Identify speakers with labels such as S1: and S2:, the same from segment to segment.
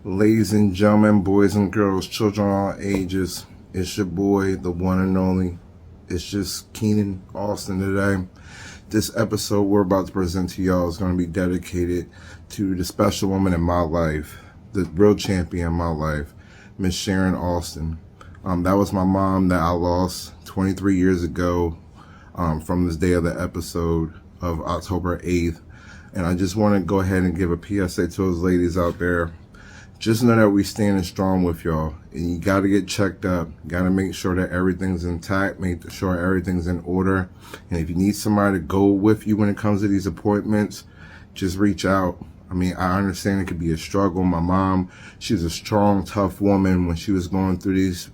S1: Ladies and gentlemen, boys and girls, children of all ages, it's your boy, the one and only. It's just Keenan Austin today. This episode we're about to present to y'all is going to be dedicated to the special woman in my life, the real champion in my life, Miss Sharon Austin. That was my mom that I lost 23 years ago from this day of the episode of October 8th. And I just want to go ahead and give a PSA to those ladies out there. Just know that we standing strong with y'all, and you got to get checked up. Got to make sure that everything's intact, make sure everything's in order. And if you need somebody to go with you when it comes to these appointments, just reach out. I mean, I understand it could be a struggle. My mom, she was a strong, tough woman when she was going through this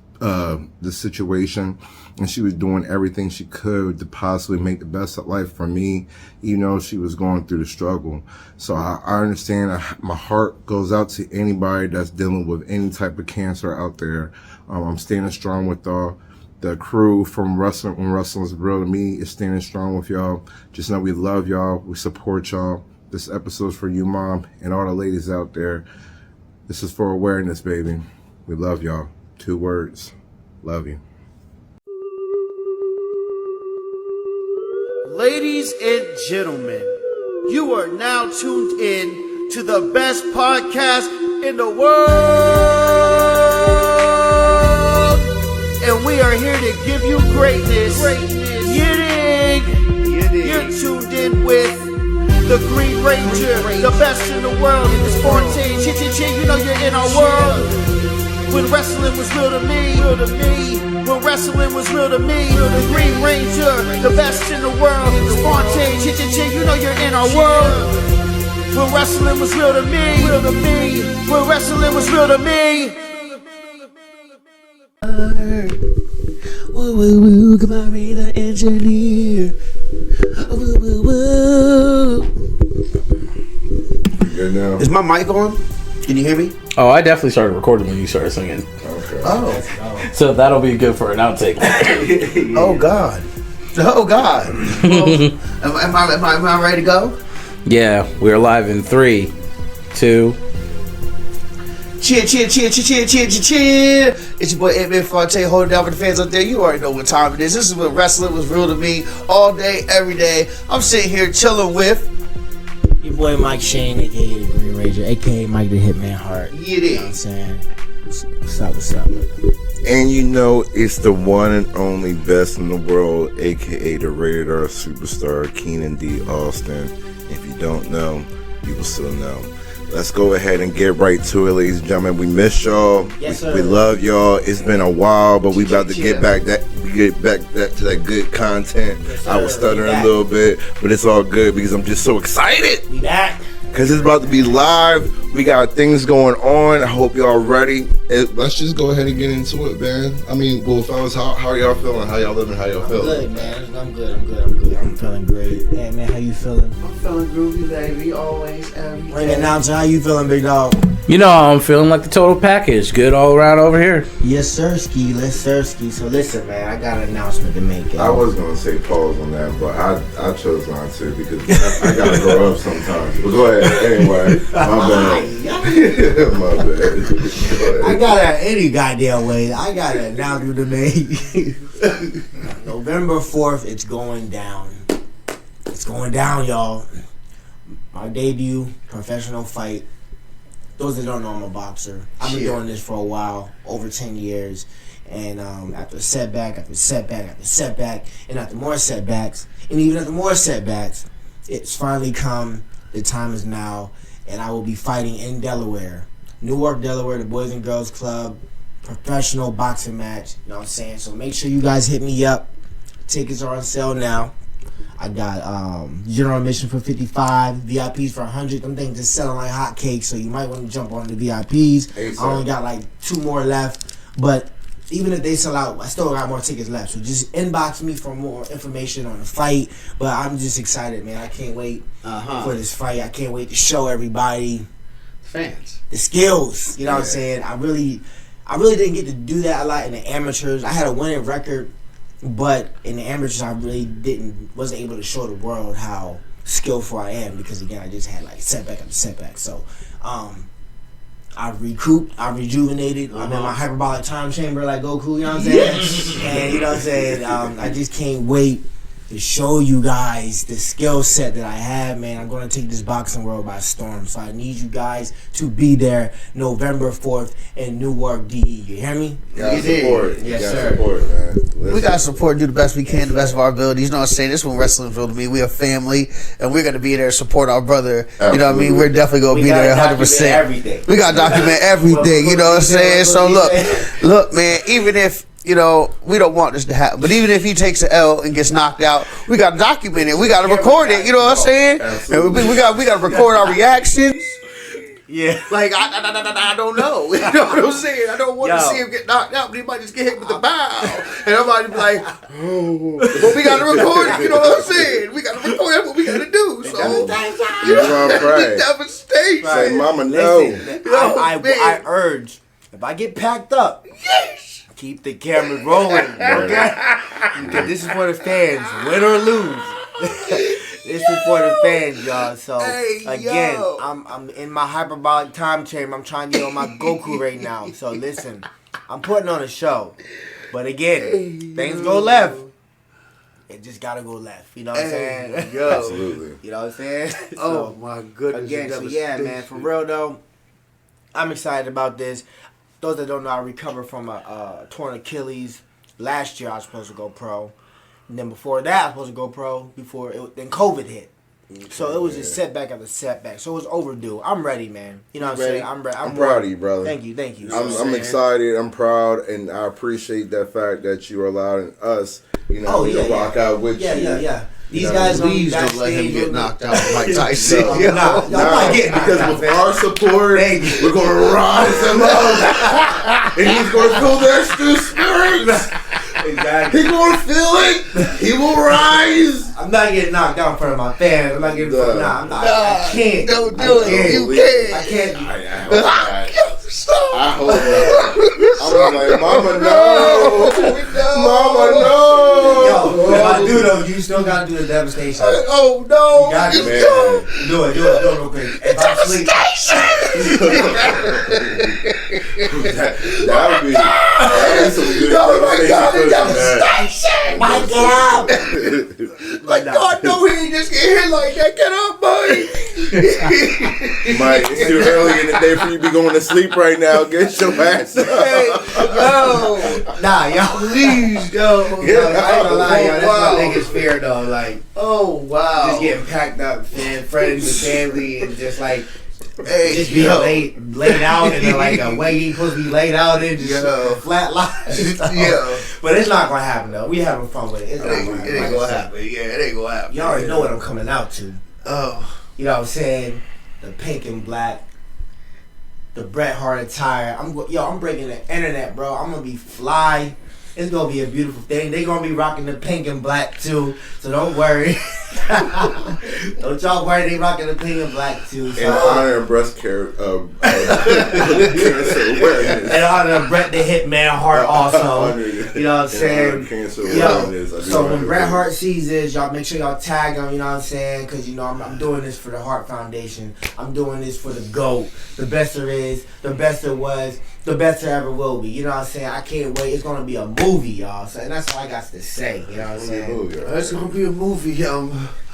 S1: situation, and she was doing everything she could to possibly make the best of life for me, even though she was going through the struggle. So I understand. My heart goes out to anybody that's dealing with any type of cancer out there. I'm standing strong with y'all. The crew from Wrestling When Wrestling Was Real to Me is standing strong with y'all. Just know we love y'all. We support y'all. This episode's for you, Mom, and all the ladies out there. This is for awareness, baby. We love y'all. 2 words. Love you.
S2: Ladies and gentlemen, you are now tuned in to the best podcast in the world. And we are here to give you greatness. You dig? You're tuned in with the Green Ranger, the best in the world in this quarantine. You know you're in our world. When wrestling was real to me, when wrestling was real to me, the Green Ranger, the best in the world, Spontaneous, you know you're in our world. When wrestling was real to me, when wrestling was real to me.
S3: Woo woo woo, come on, be the engineer. Woo woo woo.
S1: Good now.
S3: Is my mic on? Can you hear me?
S4: Oh, I definitely started recording when you started singing.
S1: Okay.
S3: Oh.
S4: So that'll be good for an outtake.
S3: Oh God. Oh God. Well, am I ready to go?
S4: Yeah, we're live in 3, 2.
S3: Cheer, cheer, cheer, cheer, cheer, cheer, cheer, cheer. It's your boy Ant-Man Fonte holding down for the fans out there. You already know what time it is. This is when wrestling was real to me all day, every day. I'm sitting here chilling with
S5: your boy Mike Shane, aka the Green Ranger, aka Mike the Hitman Hart.
S3: Yeah,
S5: You know what I'm saying? What's up?
S1: And you know it's the one and only best in the world, aka the rated R superstar, Keenan D. Austin. If you don't know, you will still know. Let's go ahead and get right to it, ladies and gentlemen. We miss y'all.
S5: Yes, sir.
S1: We love y'all. It's been a while, but we about to get back to that good content.
S5: Yes, sir.
S1: I was stuttering
S5: We
S1: a
S5: back.
S1: little bit, but it's all good because I'm just so excited.
S5: We back.
S1: Because it's about to be live. We got things going on. I hope y'all ready. Let's just go ahead and get into it, man. I mean, well, fellas, how are y'all feeling? How y'all living? How y'all feeling?
S5: Good, man. I'm good. I'm feeling great. Hey, man, how you feeling?
S3: I'm feeling groovy, baby. Always, every
S5: Ring
S3: day.
S5: announcer, how you feeling, big dog?
S4: You know, I'm feeling like the total package. Good all around over here.
S5: Yes, sirski. Let's sirski. So listen, man, I got an announcement to make.
S1: I was gonna say pause on that, but I chose not to because I gotta grow up sometimes. But go ahead anyway. My bad. My bad. Go ahead.
S5: I got it any goddamn way. I got an announcement to make. November 4th, it's going down. It's going down, y'all. Our debut professional fight. Those that don't know, I'm a boxer. I've been doing this for a while, over 10 years. And after setback, and after more setbacks, and even after more setbacks, it's finally come. The time is now, and I will be fighting in Delaware. Newark, Delaware, the Boys and Girls Club, professional boxing match. You know what I'm saying? So make sure you guys hit me up. Tickets are on sale now. I got general admission for $55, VIPs for $100. Them things just selling like hotcakes, so you might want to jump on the VIPs.
S1: Hey,
S5: I only got like 2 more left, but even if they sell out, I still got more tickets left. So just inbox me for more information on the fight. But I'm just excited, man. I can't wait for this fight. I can't wait to show everybody
S3: Fans.
S5: the skills. You know what I'm saying? I really didn't get to do that a lot in the amateurs. I had a winning record, but in the amateurs, I really wasn't able to show the world how skillful I am because again, I just had like setback after setback. So, I've recouped, I've rejuvenated. I'm in my hyperbolic time chamber like Goku, you know what I'm saying? And you know what I'm saying? I just can't wait to show you guys the skill set that I have, man. I'm going to take this boxing world by storm. So I need you guys to be there November 4th in Newark, DE. You hear me?
S1: Gotta support.
S5: Yes,
S1: Gotta
S5: sir.
S1: support, man. Listen.
S3: We gotta support and do the best we can, the best of our abilities. You know what I'm saying? This one Wrestlingville to me. We a family, and we're gonna be there to support our brother. You know what I mean? We're definitely gonna be there 100%.
S5: Everything.
S3: We gotta document everything. You know what I'm saying? So look, man. Even if we don't want this to happen, but even if he takes an L and gets knocked out, we gotta document it. We gotta record it. You know what I'm saying? And we gotta record our reactions.
S5: Yeah.
S3: Like I don't know. You know what I'm saying? I don't want to see him get knocked out, but he might just get hit with the bow, and everybody be like, "Oh," but we gotta record it. You know what I'm saying? We gotta record. That's what we gotta do. So devastation.
S1: Say, Mama, no.
S5: Listen, I urge, if I get packed up, keep the camera rolling, okay? Because this is for the fans, win or lose. This is for the fans, y'all. So again, I'm in my hyperbolic time chamber. I'm trying to get on my Goku right now. So listen, I'm putting on a show, but again, things go left. It just gotta go left. You know what I'm saying?
S1: Absolutely.
S5: You know what I'm saying?
S3: Oh my goodness!
S5: Again, so yeah, man. For real though, I'm excited about this. Those that don't know, I recovered from a torn Achilles. Last year I was supposed to go pro. And then before that I was supposed to go pro. Then COVID hit. So it was a setback after setback. So it was overdue. I'm ready, man. You know what I'm saying? I'm ready.
S1: I'm proud of you, brother.
S5: Thank you.
S1: I'm excited. I'm proud, and I appreciate that fact that you are allowing us, to rock out with you.
S5: Yeah. These guys
S3: please don't let him get knocked out like Tyson.
S5: I'm not getting
S1: because with our support, we're going to rise him up, and he's going to feel their spirits.
S5: Exactly.
S1: He's going to feel it. He will rise.
S5: I'm not getting knocked out in front of my fans. I'm not getting I can't.
S3: Don't do it. You can't.
S5: I can't.
S1: I hope not. I'm like, Mama, no. Mama, no.
S5: Yo, if I do though, you still gotta do the devastation.
S3: Oh no!
S5: You got it, man. Do it real quick. If I sleep,
S1: that would be some good devastation.
S5: Mike, get out!
S3: Like God, no, he ain't just get hit like that. Get up, buddy.
S1: Mike, it's too early in the day for you to be going to sleep right now. Get your ass up.
S5: Nah, y'all, please, yo. I ain't gonna lie, y'all. That's my biggest fear, though. Like,
S3: oh wow,
S5: just getting packed up, friends and family, and just like. Just being laid out in like a way you supposed to be laid out in, just flat line. But it's not gonna happen though. We having fun with it. It's not gonna happen.
S3: It ain't gonna happen. Yeah, it ain't gonna happen.
S5: Y'all already know what I'm coming out to.
S3: Oh,
S5: you know what I'm saying? The pink and black, the Bret Hart attire. I'm breaking the internet, bro. I'm gonna be fly. It's gonna be a beautiful thing. They gonna be rocking the pink and black too, so don't worry. Don't y'all worry. They rocking the pink and black too. So,
S1: in honor of breast cancer awareness.
S5: In honor of Bret the Hitman Hart also. You know what I'm saying? So when Bret Hart sees this, y'all make sure y'all tag him. You know what I'm saying? Because I'm doing this for the Hart Foundation. I'm doing this for the GOAT. The best there is, the best there was, the best there ever will be. You know what I'm saying? I can't wait. It's gonna be a movie, y'all. So, and that's all I got to say. You know what I'm saying?
S3: It's gonna be a movie,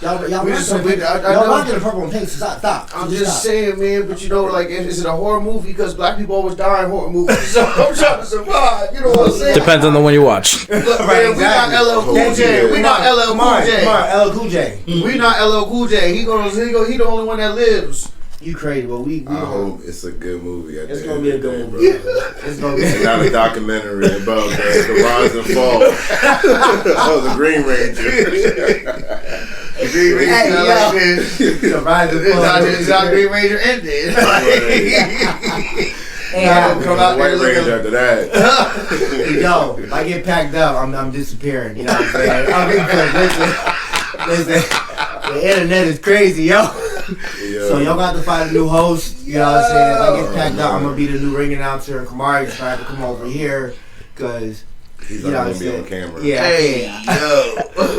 S5: Y'all
S3: we just
S5: rocking the purple and pink. So stop.
S3: I'm just saying, man. But like, is it a horror movie? Because black people always die in horror movies. So I'm trying to survive. You know what I'm saying?
S4: Depends on the one you watch.
S3: Look, man, we not LL Cool J. We not LL Cool J.
S5: LL Cool J.
S3: We not LL Cool J. He the only one that lives.
S5: You crazy, but we
S1: I hope it's a good movie.
S5: It's gonna be a good movie. It's gonna be
S1: not a documentary about the rise and fall of the Green Ranger.
S3: The Green Ranger
S5: the rise and fall.
S3: It's not Green Ranger ended.
S1: Come out White Ranger after that.
S5: Yo, if I get packed up, I'm disappearing. You know what I'm saying? Listen, the internet is crazy, yo. So y'all got to find a new host. You know what I'm saying? If I get packed up, I'm gonna be the new ring announcer, and Kamari just tried to come over here because
S1: he's not gonna be on camera.
S5: Yeah,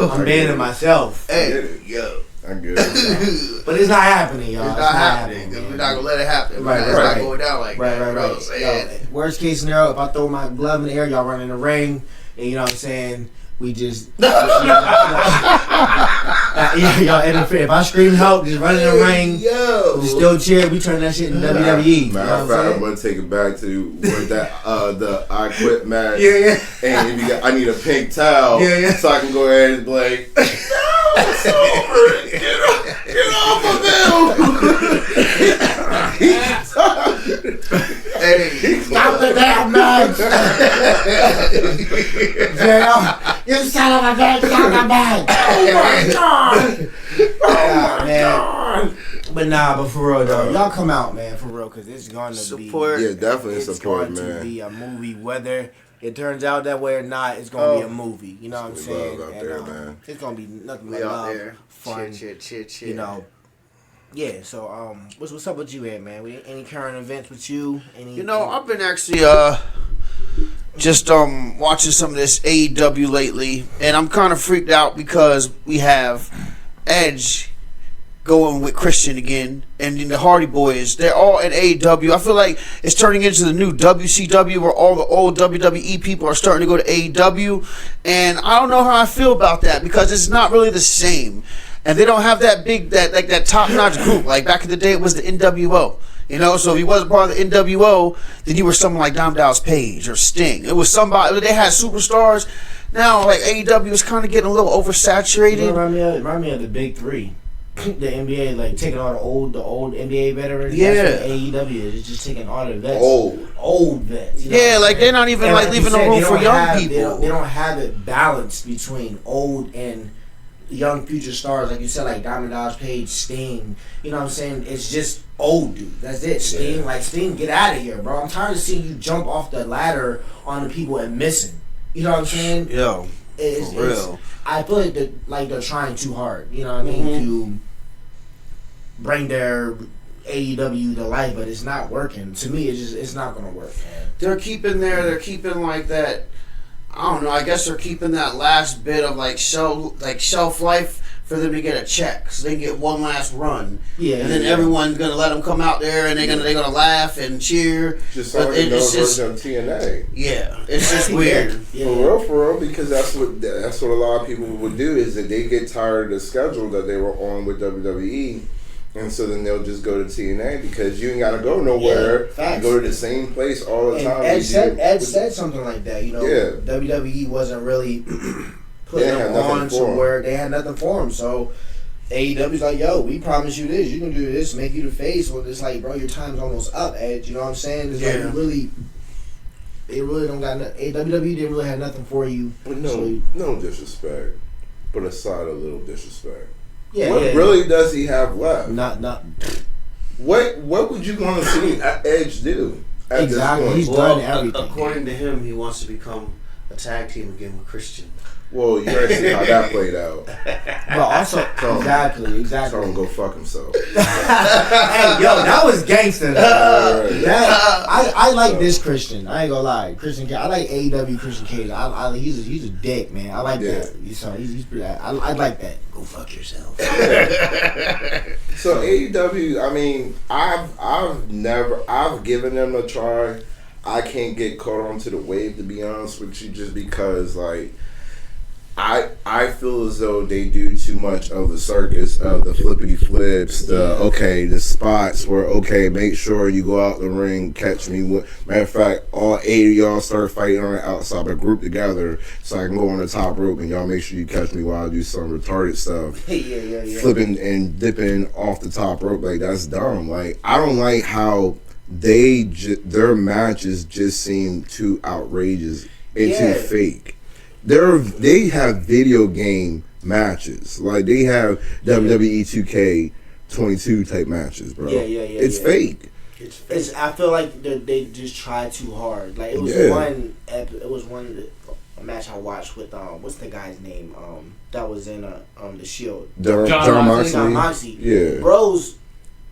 S5: I'm banning myself.
S3: Hey, yo.
S1: I get it.
S5: But it's not happening, y'all.
S3: It's not happening.
S5: man.
S3: We're not gonna let it happen.
S5: Right,
S3: It's
S5: right.
S3: not going down like
S5: Right,
S3: that.
S5: right,
S3: You know
S5: right.
S3: what I'm saying?
S5: Yo, worst case scenario, if I throw my glove in the air, y'all run in the ring, and you know what I'm saying? We just y'all interfere. If I scream help, just run in the ring.
S3: Yo.
S5: Just still cheer. We turn that shit into WWE. You know
S1: Matter
S5: what
S1: of fact, I'm
S5: I'm
S1: gonna take it back to what that the I Quit match.
S5: saying? Yeah, yeah.
S1: And if you got, I need a pink towel,
S5: Yeah, yeah.
S1: so I can go ahead and be like, no, it's over. Get off of him.
S3: Hey,
S5: Stop the damn match! You son of a bitch, stop the match! Oh my god! Oh my god! But nah, but for real though, y'all come out, man, for real, because it's gonna
S3: Support.
S1: Yeah, definitely
S5: it's
S1: support,
S5: going to
S1: man.
S5: be a movie, whether it turns out that way or not. It's gonna be a movie. You know what I'm
S1: We
S5: saying?
S1: love out there, man.
S5: It's gonna be nothing
S3: we
S5: but
S3: out
S5: love,
S3: there.
S5: fun.
S3: Cheer.
S5: You know. Yeah. So what's up with you, Ed, man? Any current events with you?
S3: You know, I've been actually just watching some of this AEW lately, and I'm kind of freaked out because we have Edge going with Christian again, and then the Hardy Boys. They're all at AEW. I feel like it's turning into the new WCW, where all the old WWE people are starting to go to AEW, and I don't know how I feel about that because it's not really the same, and they don't have that big that top notch group like back in the day. It was the NWO. You know, so if you wasn't part of the NWO, then you were someone like Dom Dallas Page or Sting. It was somebody. They had superstars. Now, like AEW is kind of getting a little oversaturated.
S5: Remind me of the big three. The NBA, like taking all the old NBA veterans.
S3: Yeah.
S5: That's what AEW is. It's just taking all the vets.
S1: Old
S5: vets. You know
S3: Yeah,
S5: what I'm
S3: like
S5: saying?
S3: they're not even
S5: And
S3: like
S5: you
S3: leaving
S5: said,
S3: no room
S5: they
S3: for
S5: don't
S3: young
S5: have-
S3: people.
S5: They don't have it balanced between old and young future stars, like you said, like Diamond Dallas Page, Sting. You know what I'm saying? It's just old dude. That's it. Sting, Sting, get out of here, bro. I'm tired of seeing you jump off the ladder on the people and missing. You know what I'm saying?
S3: Yo,
S5: It's,
S3: for real.
S5: I feel like they're trying too hard. You know what I mean? To bring their AEW to life, but it's not working. To me, it's not gonna work, man.
S3: They're keeping like that. I don't know. I guess they're keeping that last bit of shelf life for them to get a check, so they can get one last run.
S5: Yeah,
S3: and then everyone's gonna let them come out there, and they're gonna laugh and cheer.
S1: Just
S3: But
S1: like
S3: it's just
S1: version of TNA.
S3: yeah, it's just weird.
S1: For real, because that's what a lot of people would do is that they get tired of the schedule that they were on with WWE, and so then they'll just go to TNA because you ain't gotta go nowhere.
S5: facts.
S1: You go to the same place all the
S5: And
S1: time.
S5: Ed said something like that. You know,
S1: Yeah.
S5: WWE wasn't really putting
S1: They had
S5: them
S1: nothing
S5: on
S1: for
S5: to
S1: 'em.
S5: where they had nothing for them. So AEW's like, yo, we promise you this. You can do this, make you the face. Well, it's like, bro, your time's almost up, Ed. You know what I'm saying? It's like
S3: Yeah.
S5: they really don't got nothing. WWE didn't really have nothing for you.
S1: But
S5: So,
S1: no disrespect, but aside a little disrespect.
S5: yeah,
S1: What
S5: yeah,
S1: really does he have left?
S5: not
S1: What would you want to see Edge do at
S5: Exactly.
S1: this
S5: He's
S1: point?
S5: done everything.
S2: According to him, he wants to become a tag team again with Christian.
S1: Well, you already see how that played out.
S5: but also exactly.
S1: Tell him to go fuck himself.
S5: Hey, yo, that was gangster.
S1: Alright.
S5: That, I like this Christian. I ain't gonna lie, Christian Cage. I like AEW Christian Cage. He's a dick, man. I like
S1: Yeah.
S5: that. He's pretty. I like that. Go fuck yourself.
S1: So AEW, I mean, I've given them a try. I can't get caught onto the wave, to be honest with you, just because like I feel as though they do too much of the circus, of the flippity flips, the spots where make sure you go out the ring, catch me. Matter of fact, all 8 of y'all start fighting on the outside, but group together so I can go on the top rope and y'all make sure you catch me while I do some retarded stuff.
S5: yeah.
S1: Flipping and dipping off the top rope, like that's dumb. Like I don't like how their matches just seem too outrageous and too fake. They have video game matches, like they have WWE 2K22 type matches, bro.
S5: Yeah.
S1: It's fake.
S5: It's. I feel like they just try too hard. Like it was one match I watched with what's the guy's name that was in the Shield.
S1: John Moxley.
S5: John Moxley.
S1: Yeah.
S5: Bro's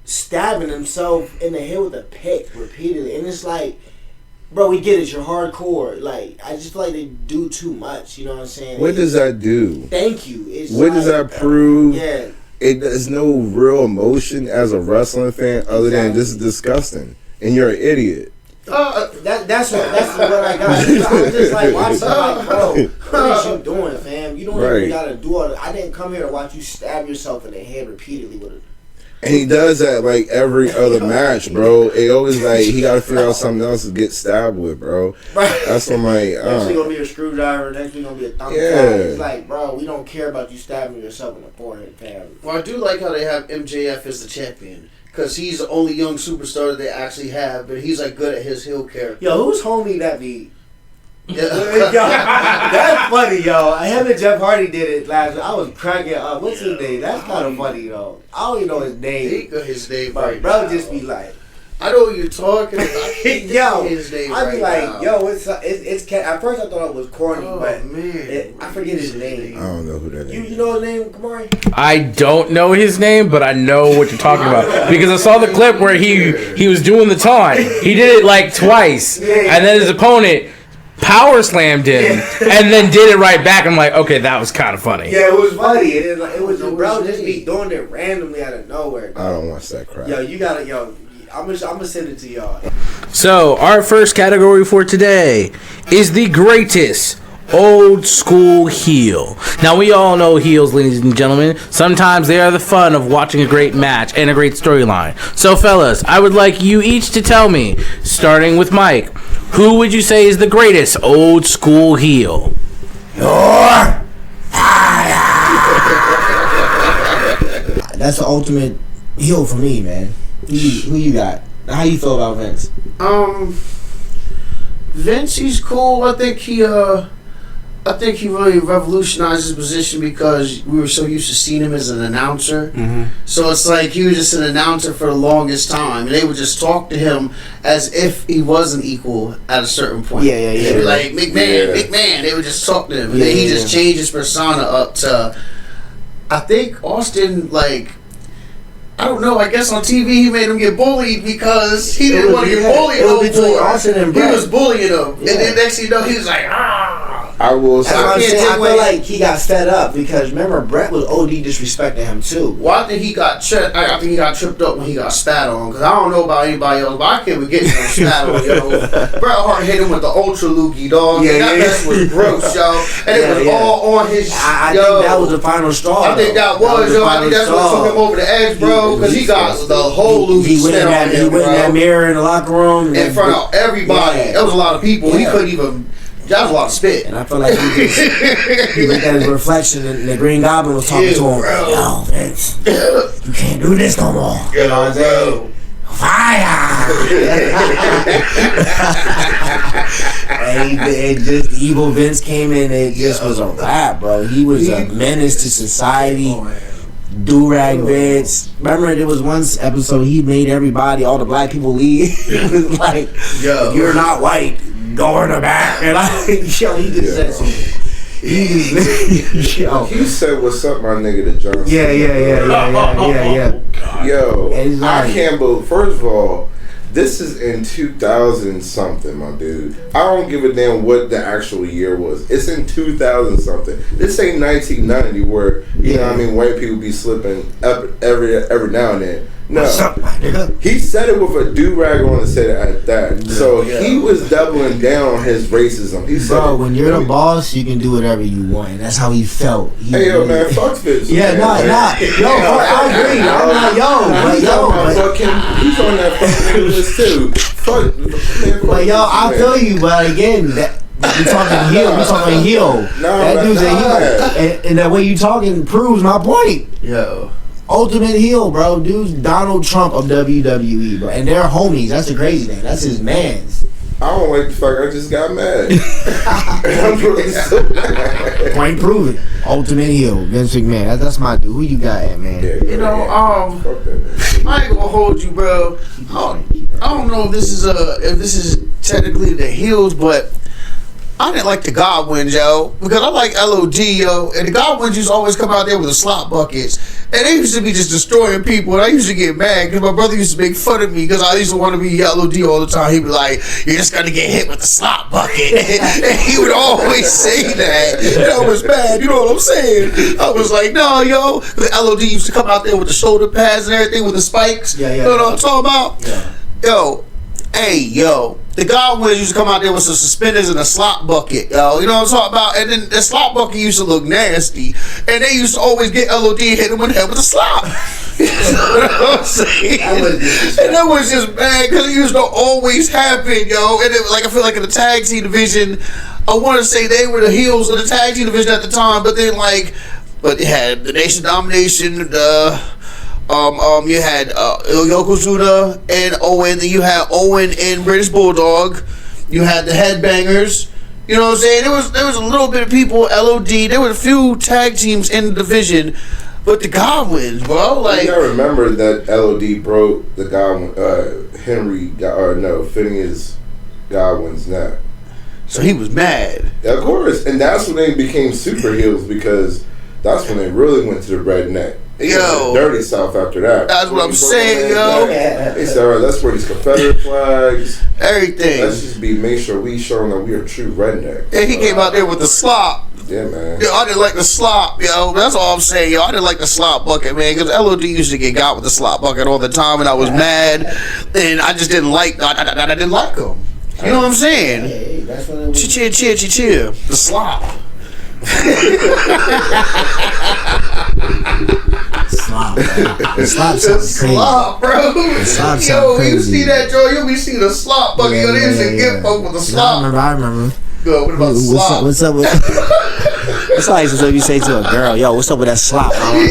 S5: stabbing himself in the head with a pick repeatedly, and it's like, bro, we get it. You're hardcore. Like I just feel like they do too much. You know what I'm saying?
S1: What does that do?
S5: Thank you. It's
S1: What does that prove?
S5: Yeah.
S1: there's no real emotion as a wrestling fan other than this is disgusting and you're an idiot.
S5: That's what I got. I'm just like watching, like, bro, what is you doing, fam? You don't even gotta do all that. I didn't come here to watch you stab yourself in the head repeatedly with it.
S1: And he does that like every other match, bro. It always like he got to figure out something else to get stabbed with, bro.
S5: Right.
S1: That's what my.
S5: Next week gonna be a screwdriver. Next week gonna be a thumb.
S1: Yeah.
S5: It's like, bro, we don't care about you stabbing yourself in the forehead, fam.
S3: Well, I do like how they have MJF as the champion. Because he's the only young superstar that they actually have, but he's like good at his heel character.
S5: Yo, who's homie that be?
S3: Yeah.
S5: Yo, that's funny, yo. Him and Jeff Hardy did it last week. I was cracking up. What's his name? That's kind of funny, though. I don't even know his name.
S3: He got his name
S5: But
S3: right
S5: bro
S3: now.
S5: just be like,
S3: I know what you're talking about. I can't
S5: yo,
S3: his name
S5: I be
S3: right
S5: like,
S3: now.
S5: yo, it's at first I thought it was corny,
S3: Oh,
S5: but
S3: man.
S5: I forget his name.
S1: I don't know who that is.
S5: You know his name, Kamari?
S4: I don't know his name, but I know what you're talking about because I saw the clip where he was doing the taunt. He did it like twice, and then his opponent power slammed him, and then did it right back. I'm like, okay, that was kind of funny.
S5: Yeah, it was funny. It was bro just be doing it randomly out of nowhere.
S1: I don't watch that crap.
S5: Yo, you gotta, yo. I'm gonna send it to y'all.
S4: So our first category for today is the greatest old school heel. Now we all know heels, ladies and gentlemen. Sometimes they are the fun of watching a great match and a great storyline. So fellas, I would like you each to tell me, starting with Mike, who would you say is the greatest old school heel?
S5: That's the ultimate heel for me, man. Who you got? How you feel about Vince?
S3: Vince, he's cool. I think he really revolutionized his position because we were so used to seeing him as an announcer.
S4: Mm-hmm.
S3: So it's like he was just an announcer for the longest time. And they would just talk to him as if he was an equal at a certain point.
S5: Yeah.
S3: They'd be like, McMahon. They would just talk to him. And then he just changed his persona up to, I think Austin, like, I don't know. I guess on TV he made him get bullied because he didn't want to get bullied
S5: it was
S3: no
S5: between
S3: more.
S5: Austin and
S3: He
S5: Brett.
S3: was bullying him,
S5: Yeah.
S3: and then next thing you know, he was like, ah.
S1: I will say.
S5: That's what I'm
S3: can't
S5: saying. I
S3: take
S5: feel
S3: away-
S5: like he got fed up because remember Brett was OD disrespecting him too.
S3: Well, I think he got tripped. I think he got tripped up when he got spat on. Because I don't know about anybody else, but I can't be getting no spat on, yo. Bret Hart hit him with the ultra loogie, dog.
S5: Yeah,
S3: that
S5: yeah.
S3: mess was gross, yo. And it was all on his.
S5: I
S3: yo.
S5: think that was the final straw.
S3: I think that was,
S5: the
S3: yo. I
S5: final
S3: think that's what
S5: straw.
S3: took him over the edge, bro. Because he got the whole loogie
S5: He went in
S3: spit on
S5: that, he
S3: him,
S5: went in that
S3: bro.
S5: mirror in the locker room
S3: In front of everybody.
S5: Yeah.
S3: That was a lot of people. He
S5: Yeah.
S3: couldn't even. That was a lot of spit.
S5: And I feel like he looked at his reflection and the Green Goblin was talking to him.
S3: bro.
S5: Yo, Vince, you can't do this no more.
S3: You know what I'm saying?
S5: And just evil Vince came in. It just was a wrap, bro. He was a menace to society. Do-rag Vince. Remember there was one episode he made everybody, all the black people leave. He was like,
S3: Yo.
S5: if you're not white, go in the back. And yo, he just said something. He just, yo.
S1: He said, "What's up, my nigga?" To John.
S5: Yeah.
S1: Yo,
S5: It's
S1: I
S5: like-
S1: can't believe. First of all, this is in 2000 something, my dude. I don't give a damn what the actual year was. It's in 2000 something. This ain't 1990 where you know what I mean. White people be slipping up every now and then. No,
S5: What's up, my nigga?
S1: he said it with a do-rag on and said it at that. So he was doubling down on his racism. He said,
S5: Bro, when you're the boss, you can do whatever you want. And that's how he felt.
S1: "Hey, yo, man, fuck Vince."
S5: Yeah,
S1: man.
S5: nah. Yo, I agree. I'm not,
S1: He's
S5: but
S1: on that fucking list too. Fuck, man, fuck
S5: But yo, I
S1: man.
S5: feel you. But again, that we talking heel. We talking heel. That dude's a heel, and the way you talking proves my point.
S3: Yo.
S5: Ultimate heel, bro. Dude's Donald Trump of WWE, bro. And they're homies. That's the crazy thing. That's his man's.
S1: I don't like the fact I just got mad. I'm really so mad.
S5: Point proven. Ultimate heel, Vince McMahon. That's my dude. Who you got at, man?
S1: Yeah,
S3: You know,
S1: fuck that man.
S3: I ain't gonna hold you, bro. I don't know if this is technically the heels, but I didn't like the Godwins, yo, because I like LOD, yo, and the Godwins used to always come out there with the slop buckets, And they used to be just destroying people, and I used to get mad because my brother used to make fun of me because I used to want to be LOD all the time. He'd be like, "You're just gonna get hit with the slop bucket," and he would always say that. And I was mad, you know what I'm saying? I was like, "No, yo," the LOD used to come out there with the shoulder pads and everything with the spikes.
S5: Yeah,
S3: you know what I'm talking about?
S5: Yeah.
S3: Yo, hey, yo. The Godwins used to come out there with some suspenders and a slop bucket, yo. You know what I'm talking about? And then the slop bucket used to look nasty. And they used to always get LOD and hit him in the head with a slop. You know what I'm saying? And that was just bad because it used to always happen, yo. And it, like, I feel like in the tag team division, I want to say they were the heels of the tag team division at the time. But then, like, but they had the Nation Domination, you had Yokozuna and Owen. Then you had Owen and British Bulldog. You had the Headbangers. You know what I'm saying? There was a little bit of people. LOD. There were a few tag teams in the division, but the Godwins, bro. Like,
S1: I remember that LOD broke the Godwin, Phineas Godwin's neck.
S3: so he was mad.
S1: Of course, and that's when they became super heels because that's when they really went to the redneck.
S3: Yo.
S1: Dirty South after that.
S3: That's what I'm saying, yo.
S1: They said, all right, let's wear these Confederate flags.
S3: Everything.
S1: Let's just make sure we show them that we are true rednecks.
S3: And he came out there with the slop.
S1: Yeah, man.
S3: Yo, I didn't like the slop, yo. That's all I'm saying, yo. I didn't like the slop bucket, man, because LOD used to get got with the slop bucket all the time, and I was mad, and I just didn't like. I didn't like him. You know what I'm saying?
S5: Hey, that's what it was.
S3: Cheer. The slop.
S5: Slop. The slop
S3: The
S5: sounds crazy.
S3: slop, bro.
S5: slop sounds
S3: Yo, you
S5: crazy.
S3: see that, Joe? You be seeing the slop bucket. Yo, they used to get folk with the slop.
S5: I remember.
S3: Yo, what about the slop?
S5: What's up with... That's like something you say to a girl. Yo, what's up with that slop, mama?
S3: Yo,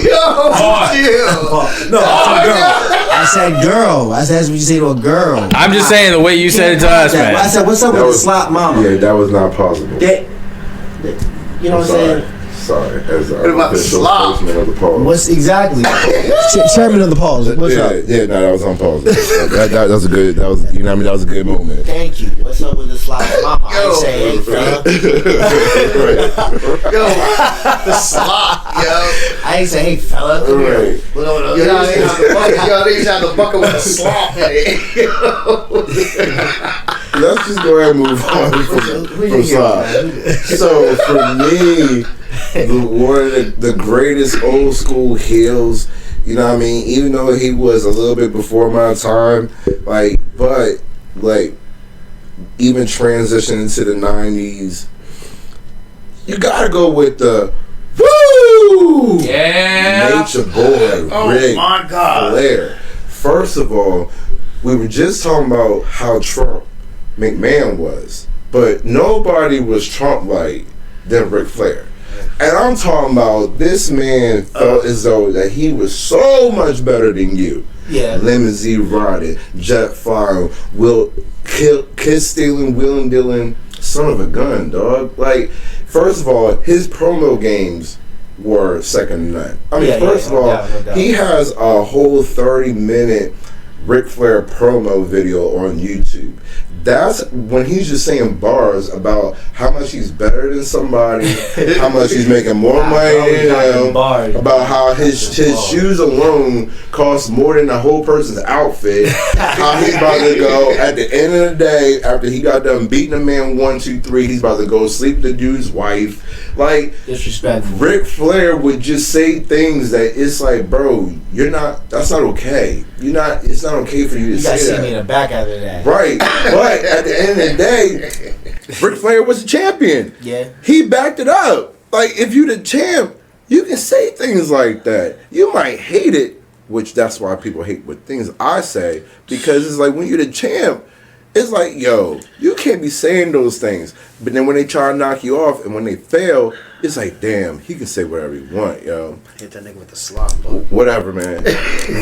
S3: chill.
S5: No, I said girl. I said that's what you say to a girl.
S4: I'm just saying the way you said it to us,
S5: I
S4: man.
S5: said, what's up with the slop, mama?
S1: Yeah, that was not possible.
S5: You know what I'm saying?
S1: Sorry. As
S3: What about the
S1: official
S3: slop?
S1: spokesman of the pause.
S5: What's exactly? Chairman of the pause. What's up?
S1: Yeah, no, that was on pause. that was a good. That was, you know what I mean. That was a good moment.
S5: Thank you. What's up with the slop, mama? I ain't say, hey, fella.
S3: Yo, the slop, yo.
S5: I ain't say, hey, fella. Come here.
S1: Right.
S3: Yo, they used to have the bucket with the slop in it.
S1: Let's just go ahead and move on from slop. So for me, one of the greatest old school heels, you know what I mean, even though he was a little bit before my time, but even transitioning to the 90s, you gotta go with the woo!
S4: Yeah.
S1: Nature Boy, Ric
S3: my God.
S1: Flair. First of all, we were just talking about how Trump McMahon was, but nobody was Trump-like than Ric Flair. And I'm talking about this man felt as though that he was so much better than you.
S5: Yeah.
S1: Limousine riding, jet flying, kiss stealing, wheeling dealing, son of a gun, dog. Like, first of all, his promo games were second to none. I mean, first of all,
S5: no doubt.
S1: he has a whole 30-minute Ric Flair promo video on YouTube. That's when he's just saying bars about how much he's better than somebody, how much he's making more money than them, about how his shoes alone cost more than the whole person's outfit, how he's about to go at the end of the day after he got done beating a man 1, 2, 3, he's about to go sleep with the dude's wife. Like,
S5: Disrespectful.
S1: Ric Flair would just say things that it's like, bro, that's not okay. It's not okay for you to
S5: You
S1: say
S5: gotta see
S1: that.
S5: me in the back after that.
S1: Right, but at the end of the day, Ric Flair was a champion.
S5: Yeah.
S1: He backed it up. Like, if you the champ, you can say things like that. You might hate it, which that's why people hate what things I say, because it's like when you're the champ, it's like, yo, you can't be saying those things. But then when they try to knock you off and when they fail, it's like, damn, he can say whatever he want, yo.
S5: Hit that nigga with the slop, bro.
S1: Whatever, man.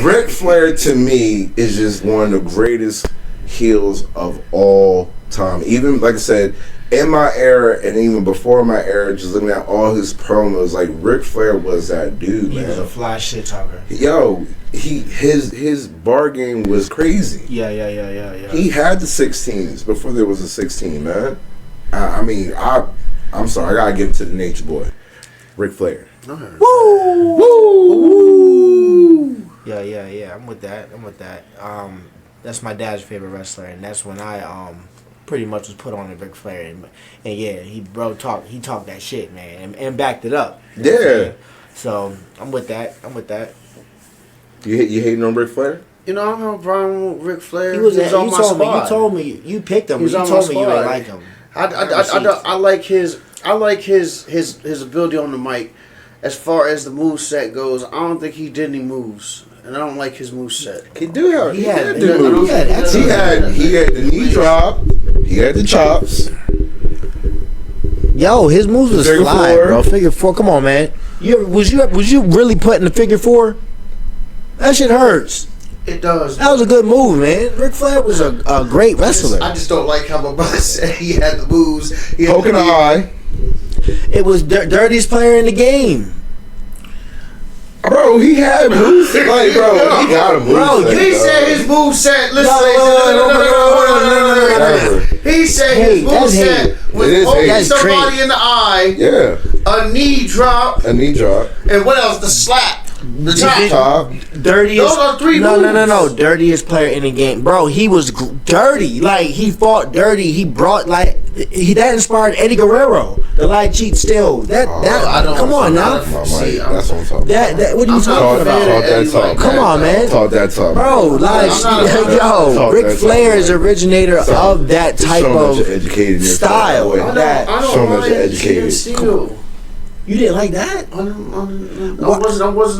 S1: Ric Flair, to me, is just one of the greatest heels of all time. Even, like I said, in my era and even before my era, just looking at all his promos, like, Ric Flair was that dude,
S5: He
S1: man.
S5: was a fly shit talker.
S1: Yo, his bar game was crazy.
S5: Yeah.
S1: He had the 16s before there was a 16, man. I'm sorry, I gotta give it to the Nature Boy, Ric Flair.
S3: Woo!
S1: Woo!
S5: Yeah. I'm with that. That's my dad's favorite wrestler, and that's when I pretty much was put on to Ric Flair, and yeah, he talked that shit, man, and backed it up. You know what I'm
S1: Yeah.
S5: saying? So I'm with that.
S1: You hating on Ric Flair?
S2: You know, I don't have a problem with Ric Flair.
S5: He was
S2: on my
S5: you
S2: squad.
S5: told me you picked him.
S2: He was
S5: You
S2: on my
S5: told me you
S2: squad.
S5: didn't like him.
S2: I like his ability on the mic. As far as the move set goes, I don't think he did any moves, and I don't like his move set.
S1: He do have.
S5: He had
S1: did do moves.
S5: excellent-
S1: He had the knee drop. He had the chops.
S5: Yo, his moves was
S1: Figure
S5: fly,
S1: four.
S5: bro. Figure four. Come on, man. Was you really putting the figure four? That shit hurts.
S2: It does.
S5: That was a good move, man. Ric Flair was a great wrestler.
S2: I just don't like how my brother said he had the moves. He had
S1: Poking the eye.
S5: It was dirtiest player in the game.
S1: Bro, he had moves. Like, bro, he got a move.
S5: Bro,
S2: He said his move set. Listen, he said
S5: Hey,
S2: his move
S5: that's
S2: set
S1: hate. It
S2: was
S1: is
S2: poking
S1: hate.
S5: That's
S2: somebody
S5: great.
S2: in the eye,
S1: Yeah,
S2: a knee drop,
S1: a knee drop.
S2: and what else? The slap, the top.
S1: Top.
S5: Dirtiest.
S2: Those are three
S5: No.
S2: moves.
S5: Dirtiest player in the game, bro. He was dirty. Like he fought dirty. He brought that inspired Eddie Guerrero. The light cheat still.
S2: I don't-
S5: Come on now.
S1: My
S2: See,
S1: mic. That's what I'm talking about.
S5: What are you
S2: I'm
S5: talking
S2: not
S5: about?
S2: a fan
S1: Talk that
S2: Eddie
S1: talk.
S2: like
S5: Come
S2: that.
S5: on, man.
S1: Talk that talk.
S5: Bro, like,
S2: I'm not a fan.
S5: yo,
S1: Talk
S5: Ric
S1: that
S5: Flair
S1: talk,
S5: is
S1: man.
S5: originator of that type
S1: Show
S5: of
S1: that you're educated in your
S5: style.
S1: boy.
S2: I
S5: That
S2: don't
S1: Show him
S2: mind
S1: that you're
S2: Eddie
S1: educated.
S2: Steele.
S5: you didn't like that.
S2: I wasn't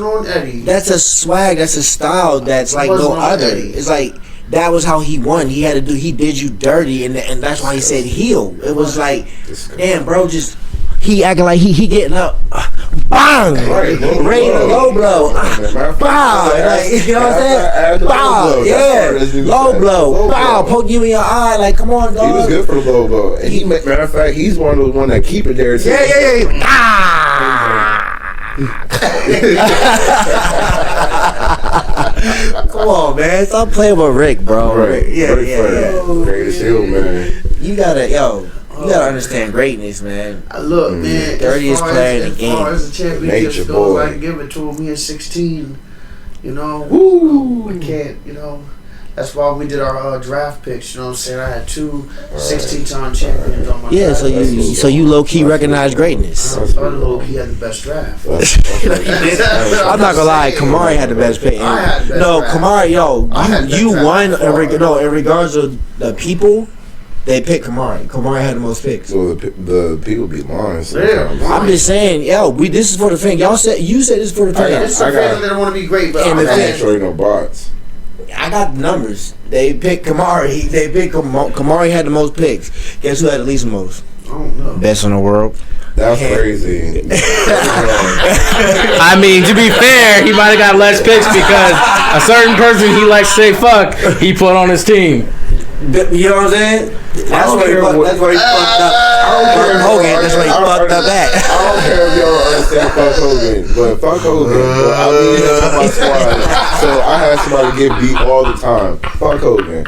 S2: on Eddie.
S5: That's a swag. That's a style. That's like
S2: Wasn't
S5: no
S2: on
S5: other.
S2: Eddie.
S5: It's like that was how he won. He had to do. He did you dirty, and that's why he said heel. It was like, damn, bro, just he acting like he getting up, bang,
S1: Right,
S5: ready to low blow, bow, like, you know what I'm saying? Bow, yeah, low blow, bow, poke you in your eye, like, come on, dog.
S1: He was good for the low blow. And he, matter of fact, he's one of the one that keep it there. Too.
S5: Yeah. Come on, man. Stop playing with Rick, bro.
S1: Right.
S5: Yeah.
S1: Greatest heel, man.
S5: You gotta understand greatness, man.
S2: Look, man.
S5: Dirtiest player in the
S2: As far
S5: game.
S2: as the championship
S1: Nature
S2: goes,
S1: boy.
S2: I can give it to him. He is 16. You know,
S1: Woo.
S2: we can't. You know, that's why we did our draft picks. You know what I'm saying? I had two 16-time champions on my
S5: Yeah,
S2: draft.
S5: so you low key recognize greatness.
S2: I thought he had the best draft.
S5: I'm not gonna lie, Kamari had the best pick.
S2: I had the best
S5: No,
S2: draft.
S5: Kamari,
S2: I had the
S5: you
S2: best
S5: won.
S2: draft.
S5: In regards to the people, they picked Kamari. Kamari had the most picks.
S1: So the people be lying.
S2: Yeah.
S1: Sometimes.
S5: I'm just saying, this is for the fan. You said this is for the fan.
S2: It's some fans that want to be great, but
S5: And
S2: I
S5: the
S1: I
S2: had
S1: ain't sure no bots.
S5: I got the numbers. They picked Kamari. Kamari had the most picks. Guess who had the least most?
S2: I don't know.
S5: Best in the world.
S1: That's crazy.
S4: I mean, to be fair, he might have got less picks because a certain person he likes to say fuck, he put on his team.
S5: You know what I'm saying? That's where he fucked up.
S1: care.
S5: Hogan, that's where he fucked up at.
S1: I don't care if y'all don't understand fuck Hogan, but fuck Hogan. But I need him on my squad, so I had somebody get beat all the time. Fuck Hogan.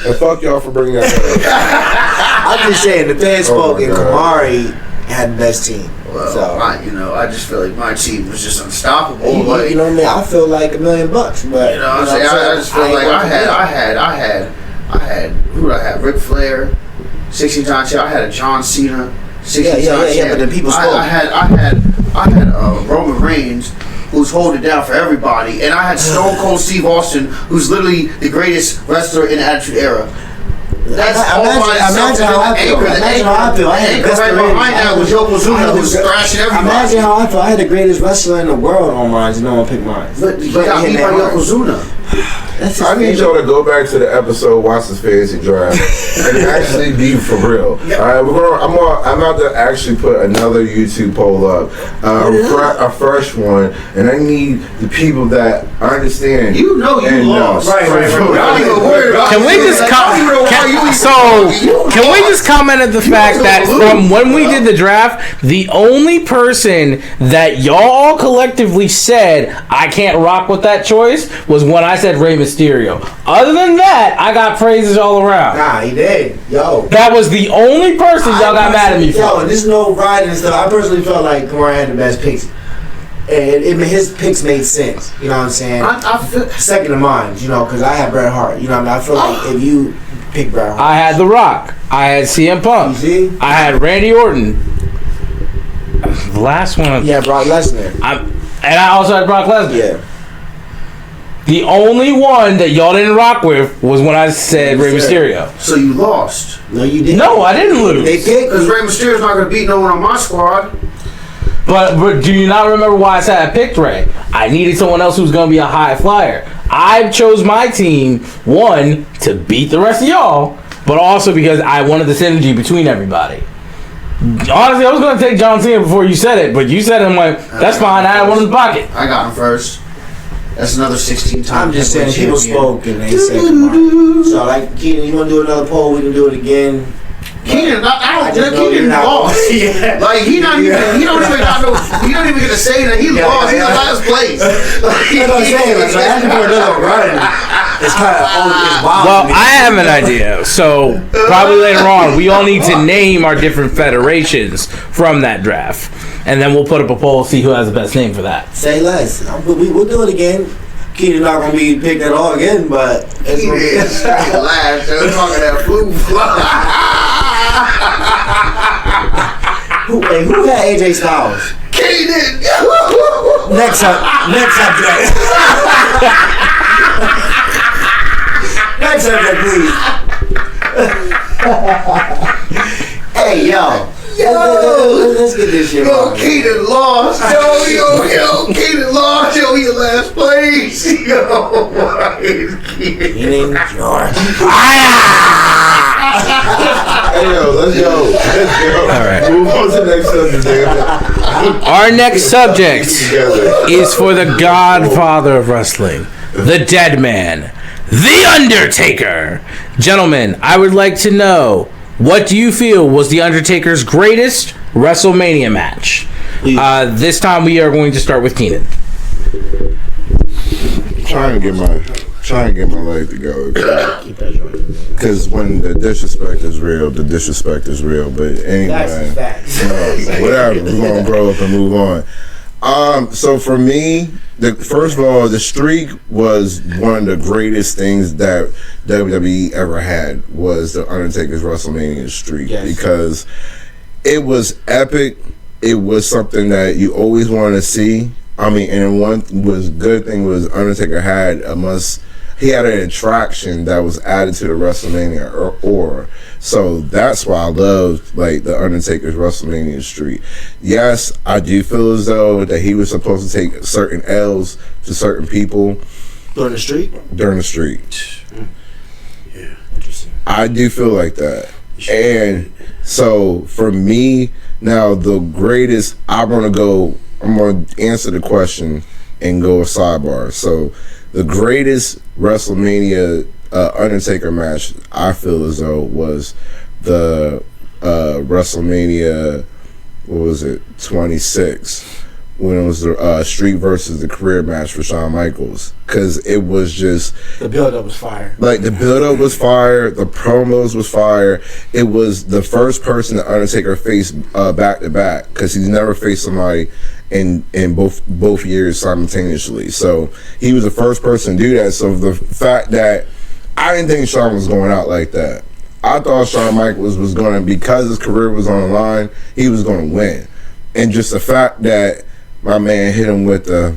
S1: And fuck y'all for bringing that up.
S5: I'm just saying, the fans
S1: Oh
S5: spoke
S1: my
S5: and
S1: God.
S5: Kamari had the best team.
S2: Well,
S5: So,
S2: I just feel like my team was just unstoppable.
S5: you
S2: Like,
S5: know what I mean? I feel like $1 million, but
S2: you know what I'm saying? I just feel like I had who did I have? Ric Flair, 16-time champ. I had a John Cena, 16-time champ.
S5: Yeah, but the people spoke.
S2: I had Roman Reigns, who's holding it down for everybody, and I had Stone Cold Steve Austin, who's literally the greatest wrestler in the Attitude Era. That's all by itself.
S5: Imagine how I feel. Imagine how I feel. I had the best
S2: right behind that was Yokozuna, who's thrashing everybody.
S5: Imagine how I feel. I had the greatest wrestler in the world on mine, and no one picked mine.
S2: But he got beat by Yokozuna.
S5: That's his
S1: I need
S5: favorite.
S1: y'all to go back to the episode, watch this fantasy draft, and actually be for real. All right, I'm about to actually put another YouTube poll up, a fresh one, and I need the people that understand.
S2: You know you
S1: and
S2: lost.
S1: know.
S2: Right. Y'all even worried about
S4: Can we just can we just comment at the fact that from when we did the draft, the only person that y'all all collectively said I can't rock with that choice was when I said Rey Mysterio. Other than that, I got praises all around.
S5: Nah, he did. Yo.
S4: That was the only person y'all got mad at me
S5: Yo,
S4: for.
S5: there's no riding and stuff. I personally felt like Kamari had the best picks. And his picks made sense. You know what I'm saying?
S2: I feel,
S5: Second to mine, you know, because I had Bret Hart. You know what I mean? I feel like if you pick Bret Hart.
S4: I had The Rock. I had CM Punk.
S5: You see?
S4: I had Randy Orton. The last one.
S5: Yeah, Brock Lesnar.
S4: And I also had Brock Lesnar.
S5: Yeah.
S4: The only one that y'all didn't rock with was when I said Rey Mysterio.
S2: so you lost.
S5: No, you didn't.
S4: No, I didn't lose.
S5: They picked
S2: Because Rey Mysterio's not going to beat no one on my squad.
S4: But do you not remember why I said I picked Rey? I needed someone else who's going to be a high flyer. I chose my team, one, to beat the rest of y'all, but also because I wanted the synergy between everybody. Honestly, I was going to take John Cena before you said it, but you said it, I'm like, that's fine, I had one in the pocket.
S2: I got him first. That's another 16 times.
S5: I'm just saying, people spoke and they said, come on. So, like, Keenan, you want to do another poll? We can do it again.
S2: Keenan, I
S5: just
S2: don't
S5: know
S2: Keenan
S5: you're not-
S2: lost.
S5: Yeah.
S2: Like he don't even got no. He don't even get to say that he lost. He's in last place.
S5: That's what I'm saying. Like, so asking for another run, it's kind of it's wild.
S4: Well,
S5: to me.
S4: I have an idea. So probably later on, we all need to name our different federations from that draft, and then we'll put up a poll, see who has the best name for that.
S5: Say less. We'll do it again. Keenan's not gonna be picked at all again, but it's gonna be.
S2: Last. They're talking that flu.
S5: Who had AJ Styles?
S2: Keenan.
S5: Next subject. Next subject, please. Hey, yo. Let's get this shit
S2: Yo,
S5: on.
S2: Keenan lost. Yo, Keenan lost. Yo, he in last place. Yo, why is Keenan?
S5: Keenan George.
S1: Hey, yo, let's go.
S4: All right.
S1: Move on to the next subject, nigga.
S4: Our next subject
S1: Together.
S4: is for the godfather of wrestling, the dead man, the Undertaker. Gentlemen, I would like to know, what do you feel was the Undertaker's greatest WrestleMania match? This time we are going to start with Keenan.
S1: Trying to get my life together.
S5: Keep that joint.
S1: Because when the disrespect is real, the disrespect is real. But anyway,
S5: Facts.
S1: whatever. We're gonna grow up and move on. So for me, first of all, the streak was one of the greatest things that WWE ever had, was the Undertaker's WrestleMania streak.
S5: Yes.
S1: Because it was epic. It was something that you always wanted to see. I mean, and one was good thing was Undertaker had he had an attraction that was added to the WrestleMania aura. So that's why I love like the Undertaker's WrestleMania streak. Yes, I do feel as though that he was supposed to take certain L's to certain people
S5: During the street?
S1: during the street.
S5: Yeah. Interesting.
S1: I do feel like that. And so for me, now the greatest, I'm going to answer the question and go a sidebar. So the greatest WrestleMania Undertaker match, I feel as though, was the WrestleMania, what was it, 26, when it was the Street versus the Career match for Shawn Michaels. Because it was just,
S5: The build-up was fire.
S1: like, the build-up was fire, the promos was fire. It was the first person that Undertaker faced back-to-back, because he's never faced somebody in both years simultaneously. So he was the first person to do that. So the fact that I didn't think Shawn was going out like that. I thought Shawn Michaels was going to, because his career was on the line, he was going to win. And just the fact that my man hit him with the,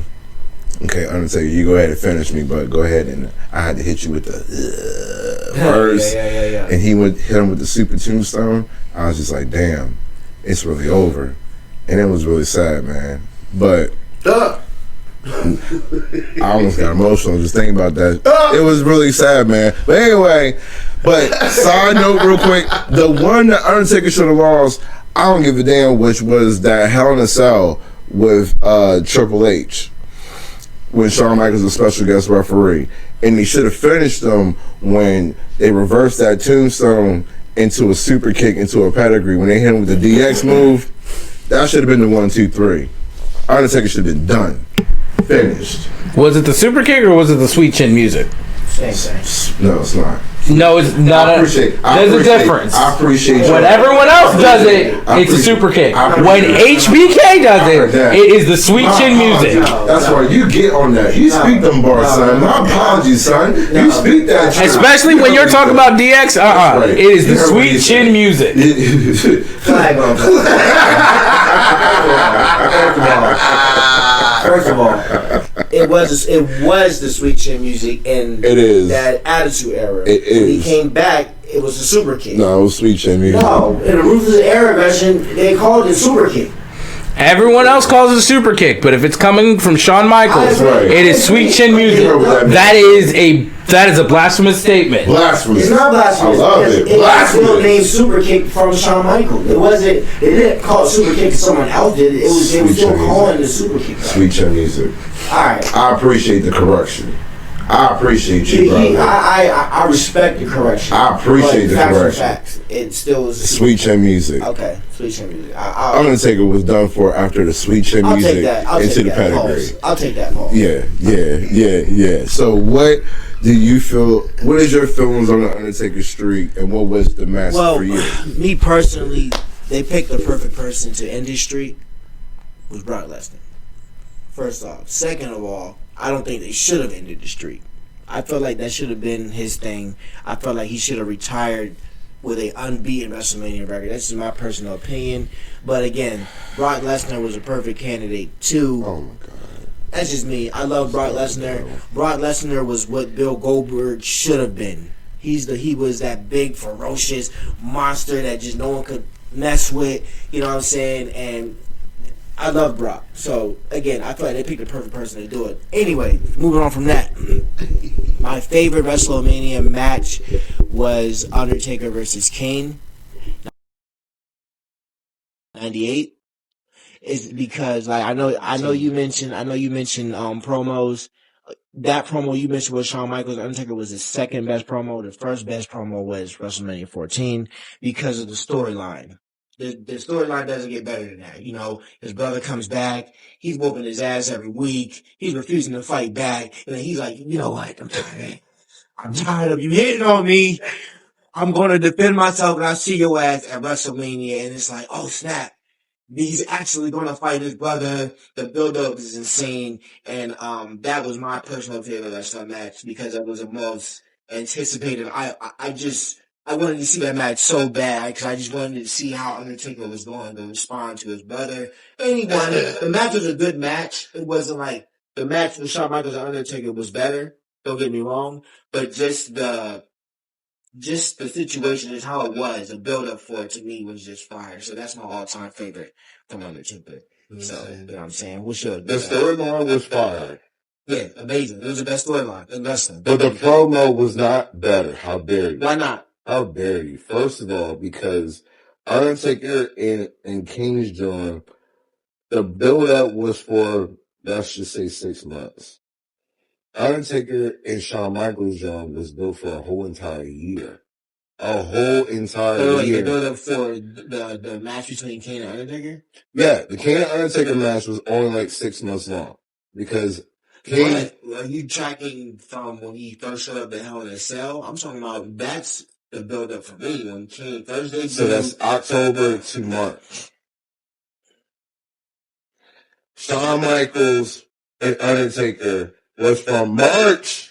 S1: okay, Undertaker, you go ahead and finish me, but go ahead, and I had to hit you with the first.
S5: Yeah.
S1: And he would hit him with the super tombstone. I was just like, damn, it's really over. And it was really sad, man. But I almost got emotional just thinking about that. It was really sad, man. But anyway, side note real quick, the one that Undertaker should have lost, I don't give a damn, which was that Hell in a Cell with Triple H, when Shawn Michaels was a special guest referee. And he should have finished them when they reversed that tombstone into a super kick into a pedigree. When they hit him with the DX move, that should have been the 1, 2, 3. Undertaker should have been done. Finished.
S4: Was it the super kick or was it the sweet chin music?
S5: Same thing.
S1: No, it's not.
S4: No, it's not. There's a difference.
S1: I appreciate you.
S4: When everyone else does it, it's a super kick. When HBK does it, it is the sweet chin music.
S1: That's why you get on that. You speak them bars, son. My apologies, son. You speak that shit.
S4: Especially when you're talking about DX, it is the sweet chin music.
S5: Flag on. First of all, it was the sweet chin music in that Attitude Era.
S1: It is.
S5: When he came back, it was the super kick.
S1: No, it was sweet chin music.
S5: No, in the Ruthless Era version, they called it super kick.
S4: Everyone else calls it a super kick, but if it's coming from Shawn Michaels, it is sweet chin music. That is a blasphemous statement.
S1: Blasphemous.
S5: It's not blasphemous.
S1: I love it.
S5: It was still named super kick from Shawn Michaels. It wasn't. They didn't call it super kick. Someone else did it. They were still calling it super kick.
S1: Sweet chin music.
S5: All right.
S1: I appreciate the correction. I appreciate you, brother.
S5: I respect the correction.
S1: I appreciate the correction.
S5: Facts. It still was
S1: sweet chin music.
S5: Okay, sweet chin music.
S1: Undertaker was done for after the sweet chin music into the pedigree.
S5: I'll take that, Paul.
S1: Yeah. So what do you feel? What is your feelings on the Undertaker streak, and what was the match for you?
S5: Me personally, they picked the perfect person to end his streak. Was Brock Lesnar. First off. Second of all, I don't think they should have ended the streak. I felt like that should have been his thing. I felt like he should have retired with a unbeaten WrestleMania record. That's just my personal opinion. But again, Brock Lesnar was a perfect candidate too.
S1: Oh my God.
S5: That's just me. I love Brock Lesnar. Brock Lesnar was what Bill Goldberg should have been. He was that big, ferocious monster that just no one could mess with. You know what I'm saying? And I love Brock. So, again, I feel like they picked the perfect person to do it. Anyway, moving on from that. My favorite WrestleMania match was Undertaker versus Kane. 98. Is because like I know you mentioned promos. That promo you mentioned with Shawn Michaels, Undertaker was his second best promo. The first best promo was WrestleMania 14 because of the storyline. The storyline doesn't get better than that. You know, his brother comes back. He's whooping his ass every week. He's refusing to fight back. And then he's like, you know what? I'm tired of you hitting on me. I'm going to defend myself and I'll see your ass at WrestleMania. And it's like, oh, snap. He's actually going to fight his brother. The build-up is insane. And that was my personal favorite wrestling match because it was the most anticipated. I wanted to see that match so bad because I just wanted to see how Undertaker was going to respond to his brother. And he won it. The match was a good match. It wasn't like the match with Shawn Michaels and Undertaker was better. Don't get me wrong. But just the situation is how it was. The build-up for it to me was just fire. So that's my all-time favorite from Undertaker. So, you know what I'm saying? What's your...
S6: The storyline was fire.
S5: Yeah, amazing. It was the best storyline in wrestling.
S6: But the promo was not better. How dare you?
S5: Why not?
S6: How dare you? First of all, because Undertaker and King's John, the build-up was for, let's just say, 6 months. Undertaker and Shawn Michaels John was built for a whole entire year. A whole entire year.
S5: The build-up for the match between Kane and Undertaker?
S6: Yeah, the Kane and Undertaker match was only like 6 months long. Because Kane...
S5: Are you tracking from when he first showed up at Hell in a Cell? I'm talking about that's the build-up for me. When Kane Thursday...
S6: So that's October to March. Shawn Michaels and Undertaker was from March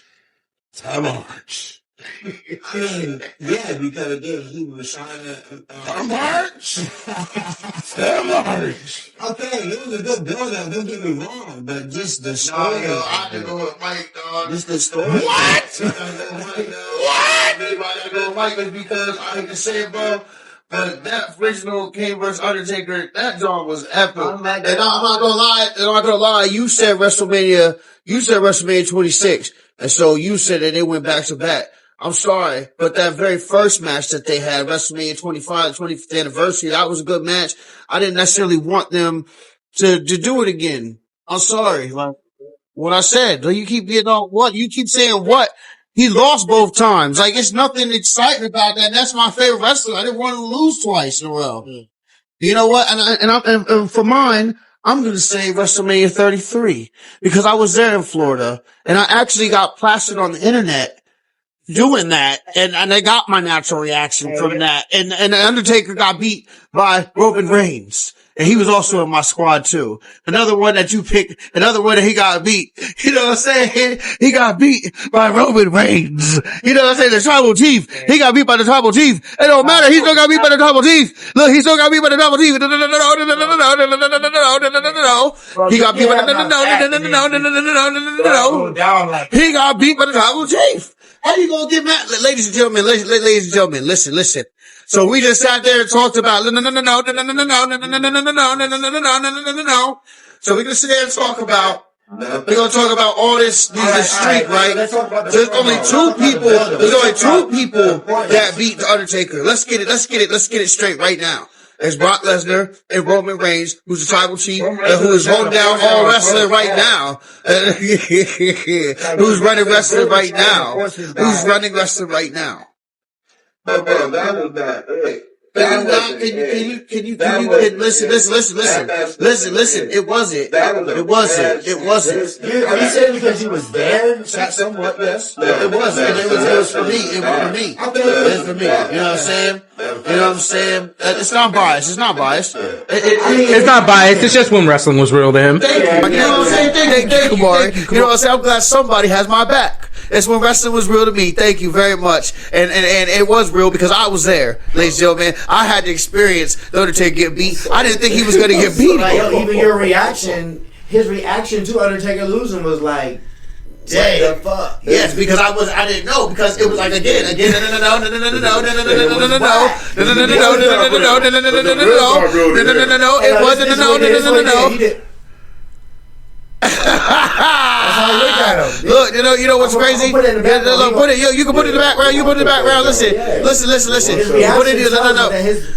S6: to March.
S5: Yeah, because again, he was trying to...
S6: March to March.
S5: Okay, it was a good build-up, don't get me wrong, but just the story...
S1: I can go with Mike, dog.
S5: Just the story...
S1: What?
S5: What?
S2: Everybody to go with Mike is because I hate to say it, bro, but that original Kane vs. Undertaker, that joint was epic. And I'm not gonna lie, you said WrestleMania 26. And so you said that they went back to back. I'm sorry, but that very first match that they had, WrestleMania 25, 25th anniversary, that was a good match. I didn't necessarily want them to do it again. I'm sorry. Like what I said, you keep getting on what? You keep saying what? He lost both times. Like, it's nothing exciting about that. That's my favorite wrestler. I didn't want him to lose twice in a row. You know what? And for mine, I'm going to say WrestleMania 33 because I was there in Florida and I actually got plastered on the internet doing that, and I got my natural reaction from that. And the Undertaker got beat by Roman Reigns. And he was also in my squad too. Another one that you picked, another one that he got beat. You know what I'm saying? He got beat by Roman Reigns. You know what I'm saying? The Tribal Chief. He got beat by the Tribal Chief. It don't matter. He still got beat by the Tribal Chief. Look, he still got beat by the Tribal Chief. He got beat by he got beat by the Tribal Chief. How you gonna get mad? Ladies and gentlemen, listen. So we just sat there and talked about So we're gonna sit there and talk about we're gonna talk about all this streak, right? There's only two people that beat the Undertaker. Let's get it straight right now. There's Brock Lesnar and Roman Reigns, who's the Tribal Chief, who is holding down all wrestling right now. Who's running wrestling right now? Who's running wrestling right now?
S6: But bro, that was not it.
S2: Can you listen. It wasn't.
S5: Are you saying because you was there?
S2: Somewhat, yes. It wasn't. It was for me. It was for me. You know what I'm saying? It's not biased. It's not biased.
S4: It's not biased. It's just when wrestling was real to him.
S2: Thank you. You know what I'm saying? Thank you, Maury. You know what I'm saying? I'm glad somebody has my back. It's when wrestling was real to me. Thank you very much. And it was real because I was there, ladies and gentlemen. I had to experience the Undertaker get beat. I didn't think he was going to get beat.
S5: Like, even your reaction, his reaction to Undertaker losing was like,
S2: Dang.
S5: what the fuck?
S2: Yes, because I didn't know, because it was like again, it wasn't.
S5: That's how I look at him.
S2: Look, you know what's crazy?
S5: Put it in the background.
S2: Look, put it. You can put it in the background. You put it in the background. Listen. Put it in. No.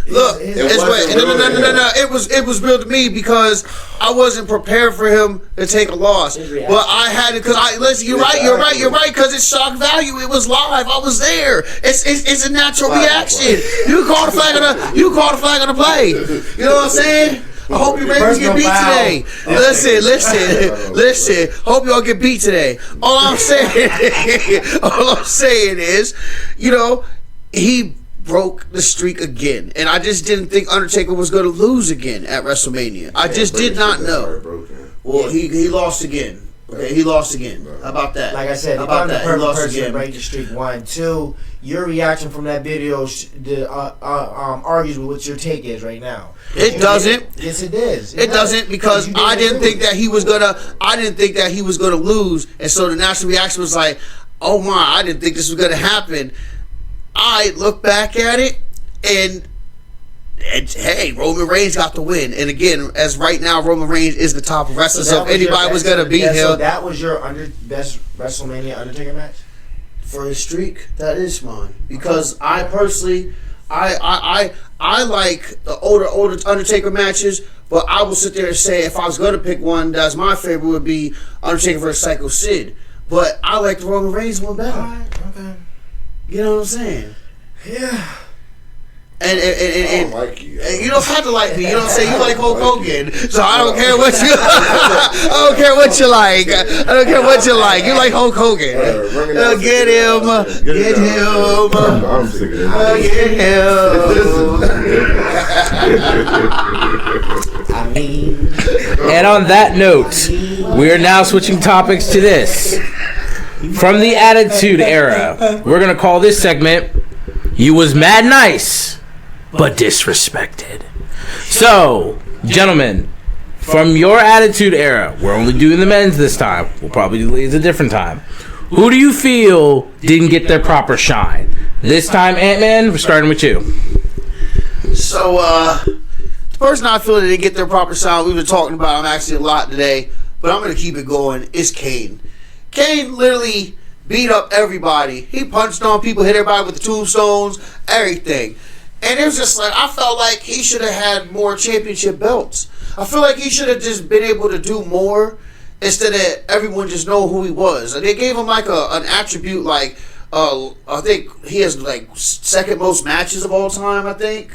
S2: Look, it was real to me because I wasn't prepared for him to take a loss, but I had it because listen. You're right. Because it's shock value. It was live. I was there. It's a natural reaction. You call the flag on the play. You know what I'm saying? I hope you're ready to get beat today. Listen. Hope y'all get beat today. All I'm saying is, he broke the streak again, and I just didn't think Undertaker was going to lose again at WrestleMania. I just did not know. Well, he lost again. Okay, he lost again. How about that?
S5: Like I said,
S2: how about that?
S5: He lost again. To break the streak. 1, 2. Your reaction from that video argues with what your take is right now.
S2: It doesn't.
S5: Yes, it is.
S2: It doesn't because I didn't think that he was gonna lose, and so the natural reaction was like, "Oh my! I didn't think this was gonna happen." I look back at it, and hey, Roman Reigns got the win. And again, as right now, Roman Reigns is the top wrestler. So if anybody was gonna beat him,
S5: so that was your best WrestleMania Undertaker match.
S2: For his streak, that is mine. Because I personally, I like the older Undertaker matches, but I will sit there and say if I was going to pick one that's my favorite would be Undertaker versus Psycho Sid. But I like the Roman Reigns one better.
S5: Okay.
S2: You know what I'm saying?
S5: Yeah.
S2: And
S6: I don't like you.
S2: And you don't have to like me. You know what I'm saying? You like Hulk Hogan, so I don't care what you. I don't care what you like. I don't care what you like. You like Hulk Hogan. Get him. Get him.
S6: I'm sick of
S2: Get him.
S5: I mean.
S4: And on that note, we are now switching topics to this. From the Attitude Era, we're going to call this segment, You Was Mad Nice, but Disrespected. So, gentlemen, from your Attitude Era, we're only doing the men's this time. We'll probably do ladies a different time. Who do you feel didn't get their proper shine? This time, Ant-Man, we're starting with you.
S2: So, the person I feel that didn't get their proper shine, we've been talking about him actually a lot today, but I'm going to keep it going, is Kane. Kane literally beat up everybody. He punched on people, hit everybody with the tombstones, everything. And it was just like, I felt like he should have had more championship belts. I feel like he should have just been able to do more instead of everyone just know who he was. And they gave him like an attribute like, I think he has like second most matches of all time, I think,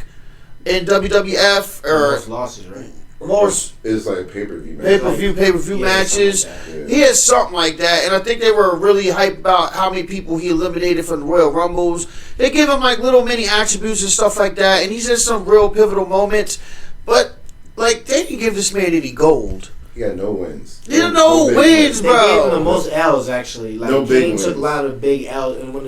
S2: in WWF.
S5: Most losses, right?
S3: most
S1: It's like pay-per-view.
S3: pay-per-view
S5: Yeah,
S3: matches.
S5: something like
S3: He had something like that, and I think they were really hyped about how many people he eliminated from the Royal Rumbles. They give him like little mini attributes and stuff like that, and he's in some real pivotal moments. But like, they didn't give this man any gold.
S1: He got no wins.
S3: He had no
S1: big
S3: wins,
S5: They gave him the
S3: bro.
S5: most L's actually. Like
S1: No big
S5: Kane took
S1: wins.
S5: a lot of big L's, and when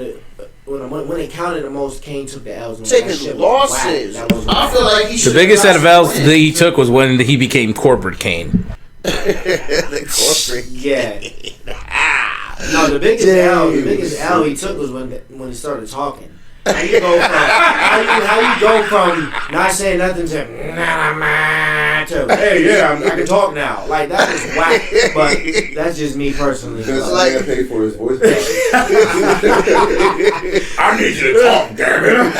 S5: they counted the most, Kane took the L's. And that
S3: Taking
S5: shit was
S3: losses.
S5: whack. That was
S3: I feel like he
S4: The
S3: should.
S4: biggest set of L's that he took was when he became corporate Kane.
S3: the corporate.
S5: Yeah. No, the biggest L he took was when he started talking. How you go from how you go from not saying nothing to hey yeah I can talk now, like that was whack. But that's just me personally.
S1: Because
S3: Like-
S1: I pay for his voice box.
S6: I need you to talk, damn it.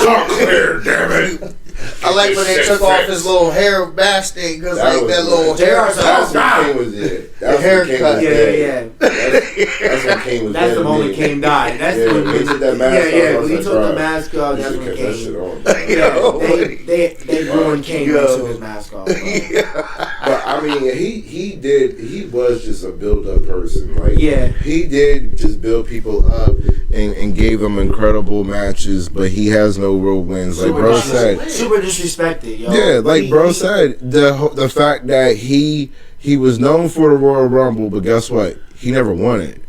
S6: Talk clear, damn it.
S3: I like when they took off his little hair mask thing because
S1: That
S3: like
S1: was
S3: that little
S1: good.
S3: hair.
S1: That's when Kane was dead. That's when Kane
S3: haircut.
S1: was
S5: Yeah,
S1: dead.
S5: yeah.
S1: That's when Kane was
S5: That's
S1: dead
S5: the
S1: to
S5: moment
S1: me.
S5: Kane died. That's
S1: Yeah,
S5: when
S1: when he took that mask off, I
S5: when
S1: was
S5: he
S1: like,
S5: took
S1: bro,
S5: the mask off.
S1: You
S5: That's
S1: should
S5: when
S1: kept that shit
S5: Kane.
S1: on.
S5: Yeah, they ruined Kane when he took his mask off.
S1: But I mean, he was just a build-up person. Like,
S5: Yeah.
S1: he did just build people up and gave them incredible matches, but he has no real wins. Like bro said,
S5: Super disrespected, yo.
S1: yeah, like
S5: He-
S1: bro said, the fact that he was known for the Royal Rumble, but guess what? He never won it.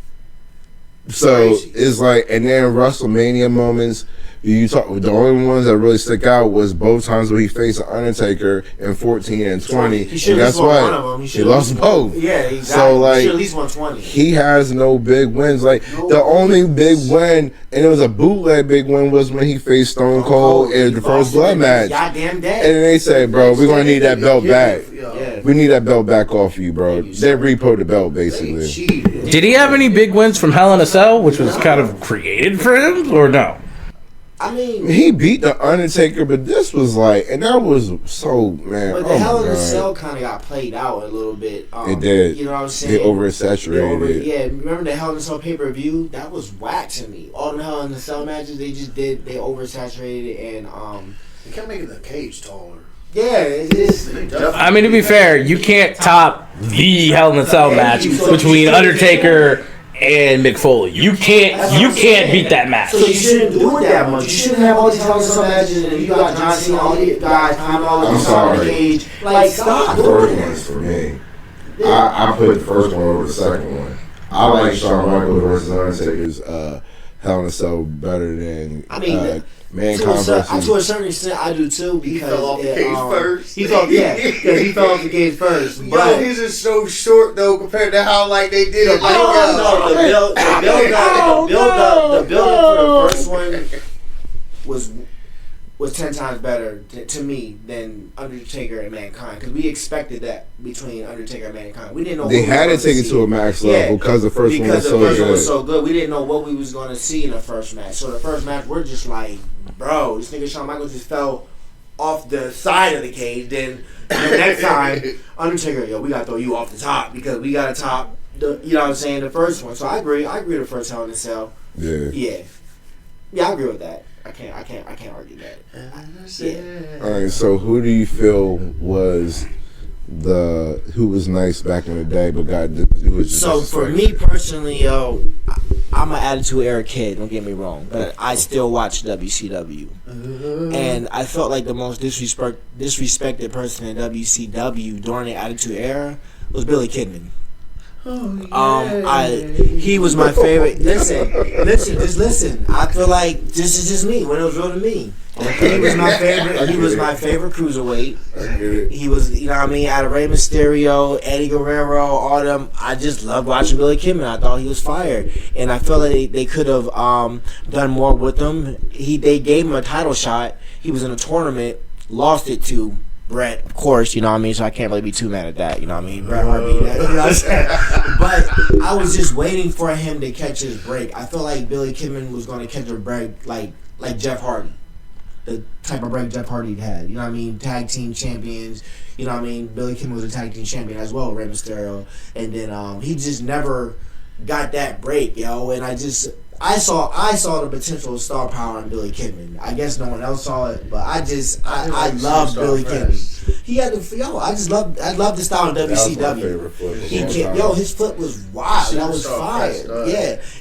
S1: So
S3: Crazy.
S1: it's like, and then WrestleMania moments. You talk. The only ones that really stick out was both times where he faced the Undertaker in 14 and 20.
S5: He should
S1: And
S5: have
S1: guess
S5: won
S1: what?
S5: one of them.
S1: He lost both.
S5: Yeah, exactly.
S1: So, like,
S5: he should at least won 20.
S1: He has no big wins. Like the only big win, and it was a bootleg big win, was when he faced Stone Cold in the first blood match.
S5: Goddamn
S1: And
S5: dead.
S1: then they say, bro, we're gonna need that belt back.
S5: Yeah.
S1: We need that belt back off you, bro. They repoed the belt basically.
S3: Cheated.
S4: Did he have any big wins from Hell in a Cell, which was kind of created for him, or no?
S5: I mean,
S1: He beat the Undertaker, but this was like, and that was so, man.
S5: but
S1: Oh
S5: the Hell
S1: my
S5: in a
S1: god,
S5: Cell kind of got played out a little bit.
S1: it did.
S5: You know what I'm
S1: They
S5: saying?
S1: oversaturated it.
S5: Yeah, remember the Hell in a Cell pay-per-view? That was whack to me. All the Hell in a Cell matches they oversaturated it, and
S2: They kept making the cage taller.
S5: yeah, it's just
S4: I mean, to be fair, you can't top the Hell in a Cell match between Undertaker and Mick Foley. You can't beat that match.
S5: so you shouldn't do it that much. You shouldn't have all these Hell in a Cell matches, and you got John Cena, all these guys climbing all
S1: I'm
S5: the time in the
S1: sorry.
S5: cage. Like, stop
S1: The
S5: doing
S1: first
S5: that.
S1: one is for me. I put the first one over the second one. I like Shawn Michaels versus Undertaker's Hell in a Cell better than
S5: I mean,
S1: Mankind
S5: to a
S1: versus.
S5: certain extent, I do too because
S2: fell off the cage first.
S5: He fell, because he fell off the cage first.
S3: Yo,
S5: But
S3: he's just so short though compared to how like they did it.
S5: no, the build up for the first one was 10 times better to me than Undertaker and Mankind, because we expected that between Undertaker and Mankind. We didn't know
S1: They
S5: what we
S1: had to
S5: was
S1: take
S5: gonna
S1: it
S5: see.
S1: to a max
S5: Yeah,
S1: level because the first one was so
S5: one
S1: good.
S5: was so good. We didn't know what we was going to see in the first match. So the first match, we're just like, bro, this nigga Shawn Michaels just fell off the side of the cage. Then the next time, Undertaker, yo, we got to throw you off the top because we got to top the, you know what I'm saying, the first one. So I agree with the first Hell in a Cell.
S1: Yeah.
S5: Yeah, I agree with that. I can't argue that. Yeah.
S1: All right. So who do you feel was who was nice back in the day, but who was just
S5: So for me personally, yo, I'm an Attitude Era kid. Don't get me wrong, but I still watch WCW, and I felt like the most disrespected person in WCW during the Attitude Era was Billy Kidman. He was my favorite. Listen, just listen. I feel like this is just me when it was real to me. He was my favorite. He was my favorite cruiserweight.
S1: I get it.
S5: He was, you know what I mean, out of Rey Mysterio, Eddie Guerrero, all them. I just loved watching Billy Kidman. I thought he was fire, and I felt like they could have done more with him. They gave him a title shot. He was in a tournament, lost it to Bret, of course, you know what I mean, so I can't really be too mad at that, you know what I mean, Bret Hart beat that, you know what I'm saying, but I was just waiting for him to catch his break. I felt like Billy Kidman was going to catch a break like Jeff Hardy, the type of break Jeff Hardy had, you know what I mean, tag team champions, you know what I mean, Billy Kidman was a tag team champion as well, Rey Mysterio, and then he just never got that break, yo, and I saw the potential of star power in Billy Kidman. I guess no one else saw it, but I love Billy Kidman. He had the I love the style of
S6: That was my
S5: WCW.
S6: favorite flip. of
S5: He
S6: all
S5: came,
S6: time.
S5: his flip was wild. That was
S2: Superstar
S5: fire.
S2: press,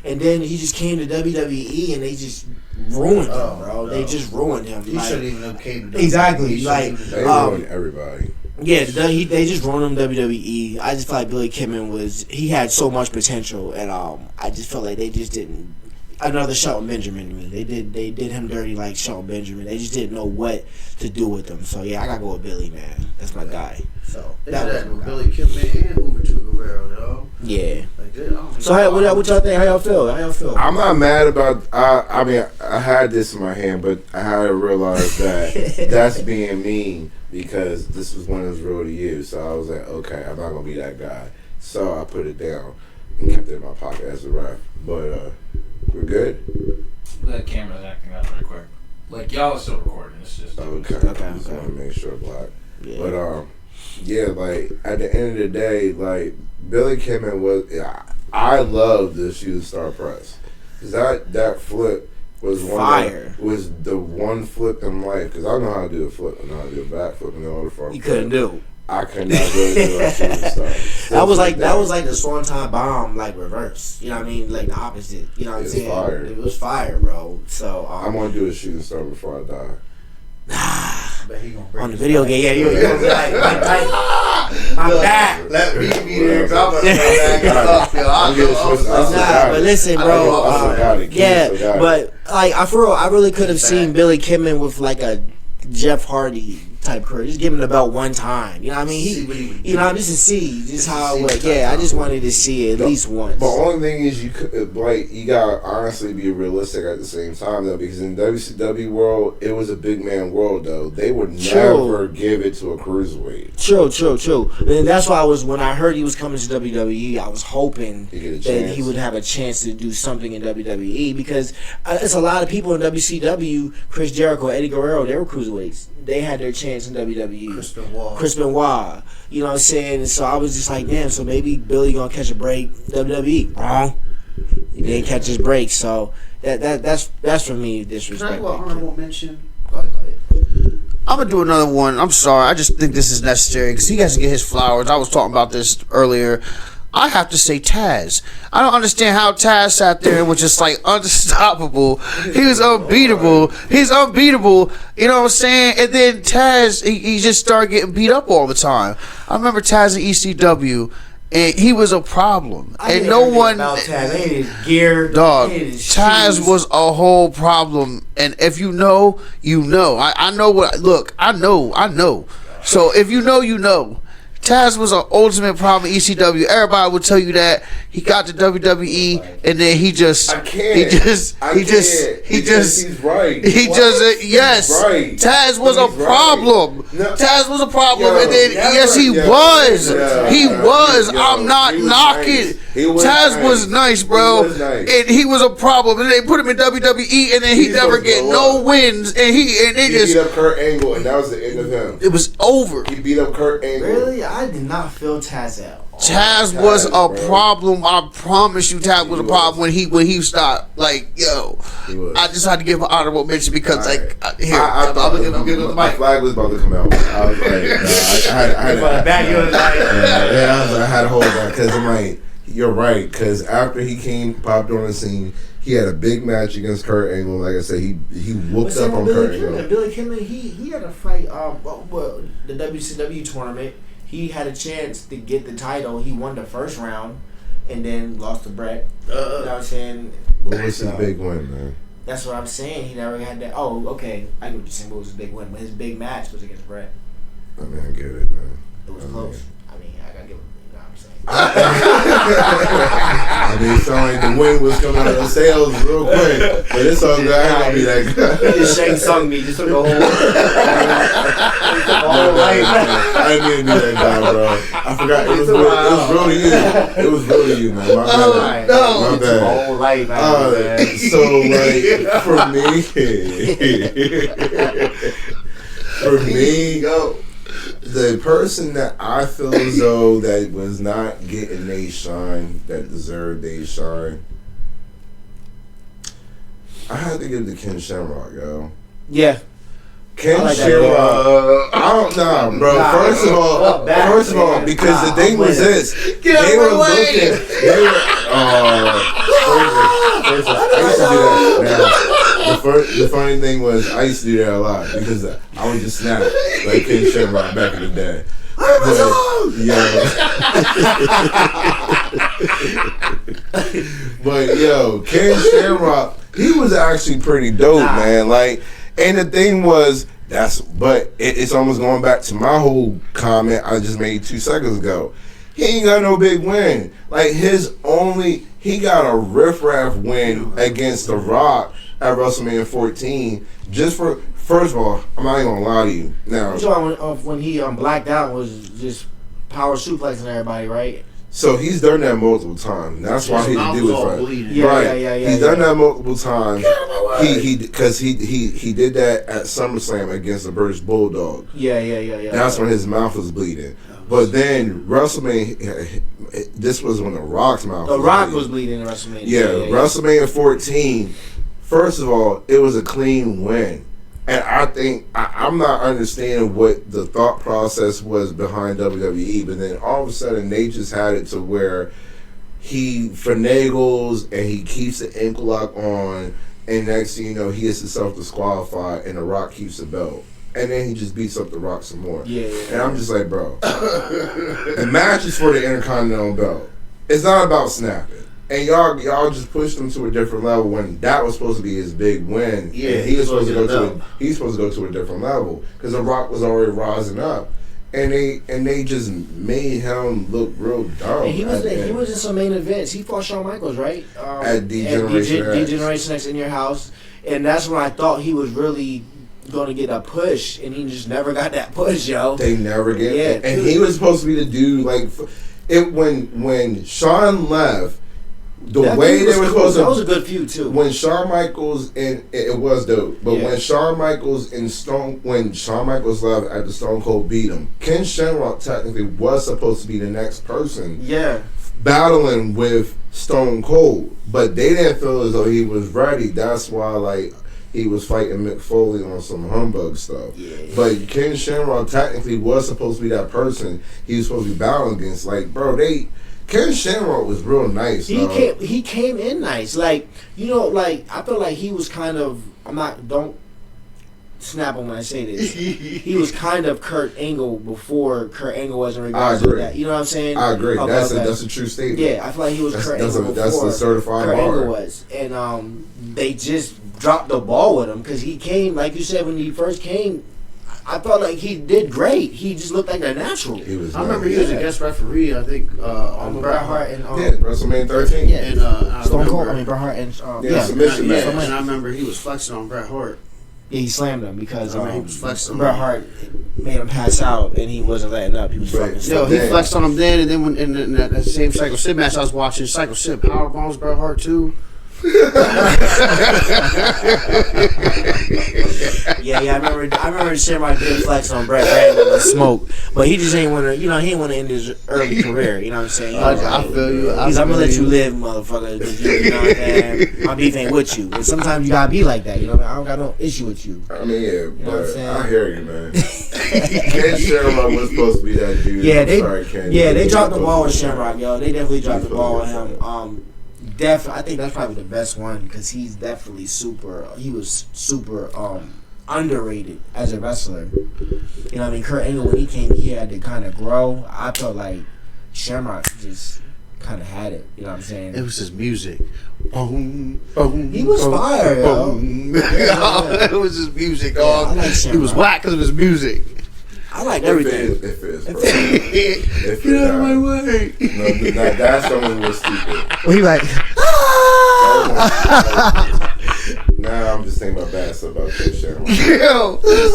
S5: Yeah, and then he just came to WWE and they just ruined him, bro.
S2: no.
S5: They just ruined him.
S2: He
S5: Like,
S2: shouldn't even have came to
S5: Exactly,
S2: He shouldn't
S5: like,
S2: even-
S6: They ruined everybody.
S5: yeah, they just ruined him WWE. I just feel like Billy Kidman he had so much potential, and I just felt like they just didn't. Another Shelton Benjamin to me. They did him dirty like Shelton Benjamin. They just didn't know what to do with him. So yeah, I gotta go with Billy, man. That's my guy. So
S2: They
S5: that
S2: did
S5: was
S2: that
S5: my
S2: with
S5: guy.
S2: Billy Kidman and Humberto Guerrero, yo.
S5: Yeah.
S2: Like, I don't
S5: So what y'all think? How y'all feel?
S6: I'm not mad about. I mean, I had this in my hand, but I had to realize that that's being mean because this was when it was real to you. So I was like, okay, I'm not gonna be that guy. So I put it down and kept it in my pocket as a ref. But we're good.
S7: That camera's acting up real quick. Like, y'all are still recording. It's just.
S6: Okay.
S5: Okay,
S6: Just
S5: okay.
S6: want to make sure, Black.
S5: Yeah.
S6: But yeah, like at the end of the day, like Billy Kidman was. I love the shooting star press. 'Cause that flip was
S5: Fire.
S6: Was the one flip in life. Because I know how to do a flip. I know how to do a back flip and all the front.
S5: You
S6: flip.
S5: couldn't do.
S6: I could not really do a shooting star.
S5: That was like the Swanton bomb, like reverse. You know what I mean? Like the opposite. You know what I'm
S6: It's
S5: saying?
S6: fire.
S5: It was fire, bro. So
S6: I'm gonna do a shooting star before I die.
S2: But he gonna break
S5: on the
S2: his
S5: video
S2: back.
S5: game, yeah, you gonna be like my back.
S2: Let me be there. 'Cause I'm gonna
S5: Yeah.
S2: back it up, yo. I'll
S6: I'm getting
S2: go
S6: Swiss-
S2: up.
S5: Nah, but listen,
S6: I
S5: bro.
S6: got it.
S5: Yeah,
S6: Keith still got it.
S5: but like I really could have seen
S2: Back.
S5: Billy Kidman with like a Jeff Hardy type career. Just give him the belt one time. You know what I mean?
S2: See what he would
S5: You
S2: do.
S5: know, just to see just how
S2: see
S5: it
S2: what
S5: would.
S2: type
S5: Yeah, I
S2: of-
S5: just wanted to see it at least once.
S6: But only thing is, you could like you gotta honestly be realistic at the same time though, because in WCW world, it was a big man world though. They would
S5: True.
S6: never give it to a cruiserweight.
S5: True. And that's why when I heard he was coming to WWE, I was hoping
S6: You get a
S5: that
S6: chance.
S5: he would have a chance to do something in WWE because it's a lot of people in WCW. Chris Jericho, Eddie Guerrero, they were cruiserweights. They had their chance in WWE. Chris Benoit. You know what I'm saying? And so I was just like, damn. So maybe Billy gonna catch a break. WWE wrong. He didn't catch his break. So that's for me
S2: Can I
S5: disrespect.
S2: do an honorable mention? Go ahead. I'm gonna do another one. I'm sorry. I just think this is necessary because he has to get his flowers. I was talking about this earlier. I have to say Taz. I don't understand how Taz sat there and was just like unstoppable. He was unbeatable. He's unbeatable. You know what I'm saying? And then Taz, he just started getting beat up all the time. I remember Taz in ECW, and he was a problem. And no one.
S5: gear,
S2: Dog, Taz was a whole problem, and if you know, you know. I know what. Look, I know. So if you know, you know. Taz was an ultimate problem in ECW. Everybody would tell you that. He got to WWE, and then he just,
S6: I can't.
S2: he's right. Yes,
S6: right.
S2: Taz was
S6: He's
S2: a problem.
S6: right. No.
S2: Taz was a problem,
S6: Yo,
S2: and then yes, he
S6: yeah,
S2: was.
S6: yeah,
S2: He was.
S6: yo,
S2: I'm not
S6: he was
S2: knocking.
S6: nice. He was
S2: Taz
S6: nice.
S2: was nice, bro,
S6: He was nice.
S2: and he was a problem. And they put him in WWE, and then he
S6: He's
S2: never
S6: supposed to
S2: get
S6: blow
S2: no
S6: up.
S2: wins, and they
S6: He beat
S2: just
S6: up Kurt Angle, and that was the end of him.
S2: it was over.
S6: He beat up Kurt Angle.
S5: Really, I did not feel Taz at all.
S2: Taz was a
S6: bro.
S2: problem. I promise you, Taz was a
S6: was.
S2: problem when he stopped. Like, yo,
S6: He was.
S2: I just had to give an honorable mention because, like, here,
S6: I
S2: I'm
S6: thought
S2: looking at the
S6: my
S2: mic.
S6: flag was about to come out. I was like, I had to hold that because I'm like, you're right. Because after he popped on the scene, he had a big match against Kurt Angle. Like I said, he whooped up on Kurt Angle.
S5: Billy Kidman, he had a fight. The WCW tournament. He had a chance to get the title. He won the first round, and then lost to Brett. You know what I'm saying?
S6: What was his big win, man?
S5: That's what I'm saying. He never had that. Oh, okay. I get what you're saying. What was his big win? But his big match was against Brett.
S6: I mean, I get it, man.
S5: It was close. I mean, I gotta give. You know what I'm saying?
S6: I mean, it sounded like the wind was coming out of the sails real quick, but it's all good. I ain't gonna be that good.
S5: Just Shane sung me. Just took a whole.
S6: I didn't mean to be that guy, bro. I forgot. It was real to you. It was real to you, man. My bad.
S2: no.
S6: My bad.
S5: Whole life,
S6: So, like, for me, the person that I feel as though that was not getting a shine, that deserved a shine, I had to give to Ken Shamrock, yo.
S5: Yeah.
S1: Ken
S5: like that
S1: Shamrock, I don't know, bro.
S5: Nah,
S1: first of all,
S5: man.
S1: because the
S5: Nah,
S1: thing was
S5: I'm
S1: this,
S5: Get
S1: they
S5: out
S1: were
S5: of my way.
S1: looking, they were, first of all, I used to do that. Now, the funny thing was, I used to do that a lot because I would just snap like Ken Shamrock back in the day. But yo, Ken Shamrock, he was actually pretty dope, man. Like, and the thing was, it's almost going back to my whole comment I just made 2 seconds ago. He ain't got no big win. Like he got a riffraff win against The Rock at WrestleMania 14. Just for, first of all, I'm not even gonna lie to you. Now,
S5: You talking when he blacked out was just power suplexing everybody, right?
S1: so he's done that multiple times. That's why he
S7: mouth
S1: do
S7: was
S1: it
S7: all
S1: right.
S7: bleeding.
S5: Yeah.
S1: He's done that multiple times. He did that at SummerSlam against the British Bulldog.
S5: Yeah.
S1: That's when his mouth was bleeding. But then WrestleMania, this was when The Rock's mouth.
S5: The Rock was bleeding in WrestleMania.
S1: Yeah, WrestleMania 14. First of all, it was a clean win, and I think I'm not understanding what the thought process was behind WWE. But then all of a sudden, they just had it to where he finagles and he keeps the ankle lock on, and next thing you know, he gets himself disqualified, and The Rock keeps the belt. And then he just beats up The Rock some more.
S5: Yeah.
S1: And I'm just like, bro, the match is for the Intercontinental belt. It's not about snapping. And y'all just pushed him to a different level when that was supposed to be his big win.
S7: Yeah,
S1: and he was supposed to go
S7: to
S1: he's supposed to go to a different level because The Rock was already rising up, and they just made him look real dumb.
S5: And he was in some main events. He fought Shawn Michaels, right?
S1: At D-Generation X.
S5: D-Generation X in your house, and that's when I thought he was really going to get a push, and he just never got that push, yo.
S1: They never get it.
S5: Yeah,
S1: And he was supposed to be the dude like it when Shawn left. The
S5: That
S1: way
S5: feud
S1: they were
S5: was
S1: supposed
S5: cool.
S1: to,
S5: That was a good feud too.
S1: when Shawn Michaels and it was dope, but
S5: Yeah.
S1: when Shawn Michaels when Shawn Michaels left after Stone Cold beat him, Ken Shamrock technically was supposed to be the next person
S5: Yeah.
S1: battling with Stone Cold, but they didn't feel as though he was ready. That's why like he was fighting Mick Foley on some humbug stuff.
S5: Yeah.
S1: But Ken Shamrock technically was supposed to be that person he was supposed to be battling against. Like, bro, Ken Shamrock was real nice.
S5: He came in nice. Like, you know, like I feel like he was kind of don't snap on when I say this. He was kind of Kurt Angle before Kurt Angle was in regards to
S1: agree.
S5: that. You know what I'm saying?
S1: I agree.
S5: Okay,
S1: That's
S5: okay.
S1: that's a true statement.
S5: Yeah, I feel like he was Kurt Angle before
S1: That's the certified
S5: Kurt
S1: bar.
S5: Angle was. And they just dropped the ball with him because he came, like you said, when he first came, I felt like he did great. He just looked like a natural.
S1: He was.
S7: I remember he was a guest referee, I think, on
S5: Bret Hart and
S1: Yeah, WrestleMania 13.
S5: Yeah.
S7: And I
S5: Stone Cold.
S7: remember-
S5: I mean Bret Hart and
S1: submission match.
S7: and I remember he was flexing on Bret Hart.
S5: Yeah, he slammed him because
S7: I mean, he was flexing.
S5: Bret Hart made him pass out and he wasn't letting up. He was
S1: Right.
S5: fucking
S7: Yo,
S5: stuck.
S7: he
S1: Damn.
S7: flexed on him then, and then when in that same Psycho Sid match I was watching, Psycho Sid power bombs Bret Hart too.
S5: Yeah, I remember Shamrock did flex on Bret Hart and smoke, but he just ain't want to. You know, he ain't want to end his early career. You know what I'm saying?
S7: I feel you.
S5: I'm gonna let you live, motherfucker. 'Cause you know what I'm saying? My beef ain't with you. And sometimes you gotta be like that. You know, what I mean? I don't got no issue with you.
S1: I mean, yeah,
S5: know what I'm
S1: but
S5: saying?
S1: I hear you, man. Ken Shamrock was supposed to be that dude.
S5: Yeah,
S1: I'm
S5: they
S1: sorry, Ken.
S5: they dropped the
S1: He was
S5: ball with
S1: supposed to be
S5: Shamrock, yo. They definitely dropped the
S1: He was
S5: ball with
S1: supposed
S5: him. Definitely, I think that's probably the best one because he's definitely super. He was super underrated as a wrestler. You know what I mean? Kurt Angle, when he came, he had to kind of grow. I felt like Shamrock just kind of had it. You know what I'm saying?
S7: It was his music. Boom, boom,
S5: He was
S7: boom,
S5: fire, yo.
S7: boom.
S5: Yeah.
S7: It was his music,
S5: Yeah,
S7: dog.
S5: I like
S7: He was
S5: Shamrock.
S7: whack because of his music.
S5: I like
S1: It
S5: everything.
S1: fits, bro. It
S7: Get out of my
S1: fits.
S7: way.
S1: No, that's the one was stupid.
S5: Well, he like,
S1: Now I'm just thinking about bad stuff about Ken Shamrock.
S7: Yo.
S1: His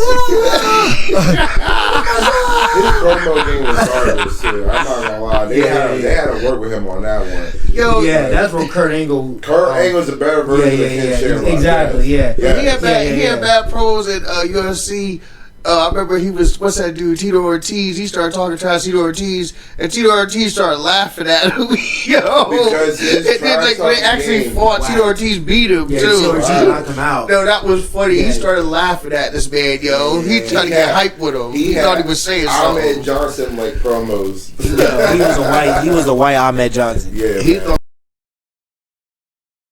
S1: promo game was garbage too. I'm not gonna lie. They had to work with him on that one.
S7: Yo.
S5: yeah, that's where Kurt Angle.
S1: Kurt Angle's a better version of Ken Shamrock.
S5: exactly, yeah.
S1: Yeah.
S7: He had bad,
S5: Yeah,
S7: he
S5: yeah,
S7: had
S5: yeah.
S7: bad pros at UFC I remember he was, what's that dude, Tito Ortiz. He started talking trash to Tito Ortiz, and Tito Ortiz started laughing at him. Yo,
S1: Because he was
S7: and then
S1: trash
S7: when they
S1: talking
S7: actually
S1: game.
S7: fought,
S5: Wow.
S7: Tito Ortiz beat him
S5: Yeah,
S7: too.
S5: Tito Ortiz knocked him out.
S7: No, that was funny.
S5: Yeah.
S7: He started laughing at this man, yo. He tried to get hype with him. He thought he was saying
S1: Ahmed
S7: something.
S1: Johnson like promos.
S5: He was a white Ahmed Johnson.
S1: Yeah,
S7: He
S1: man.
S7: thought.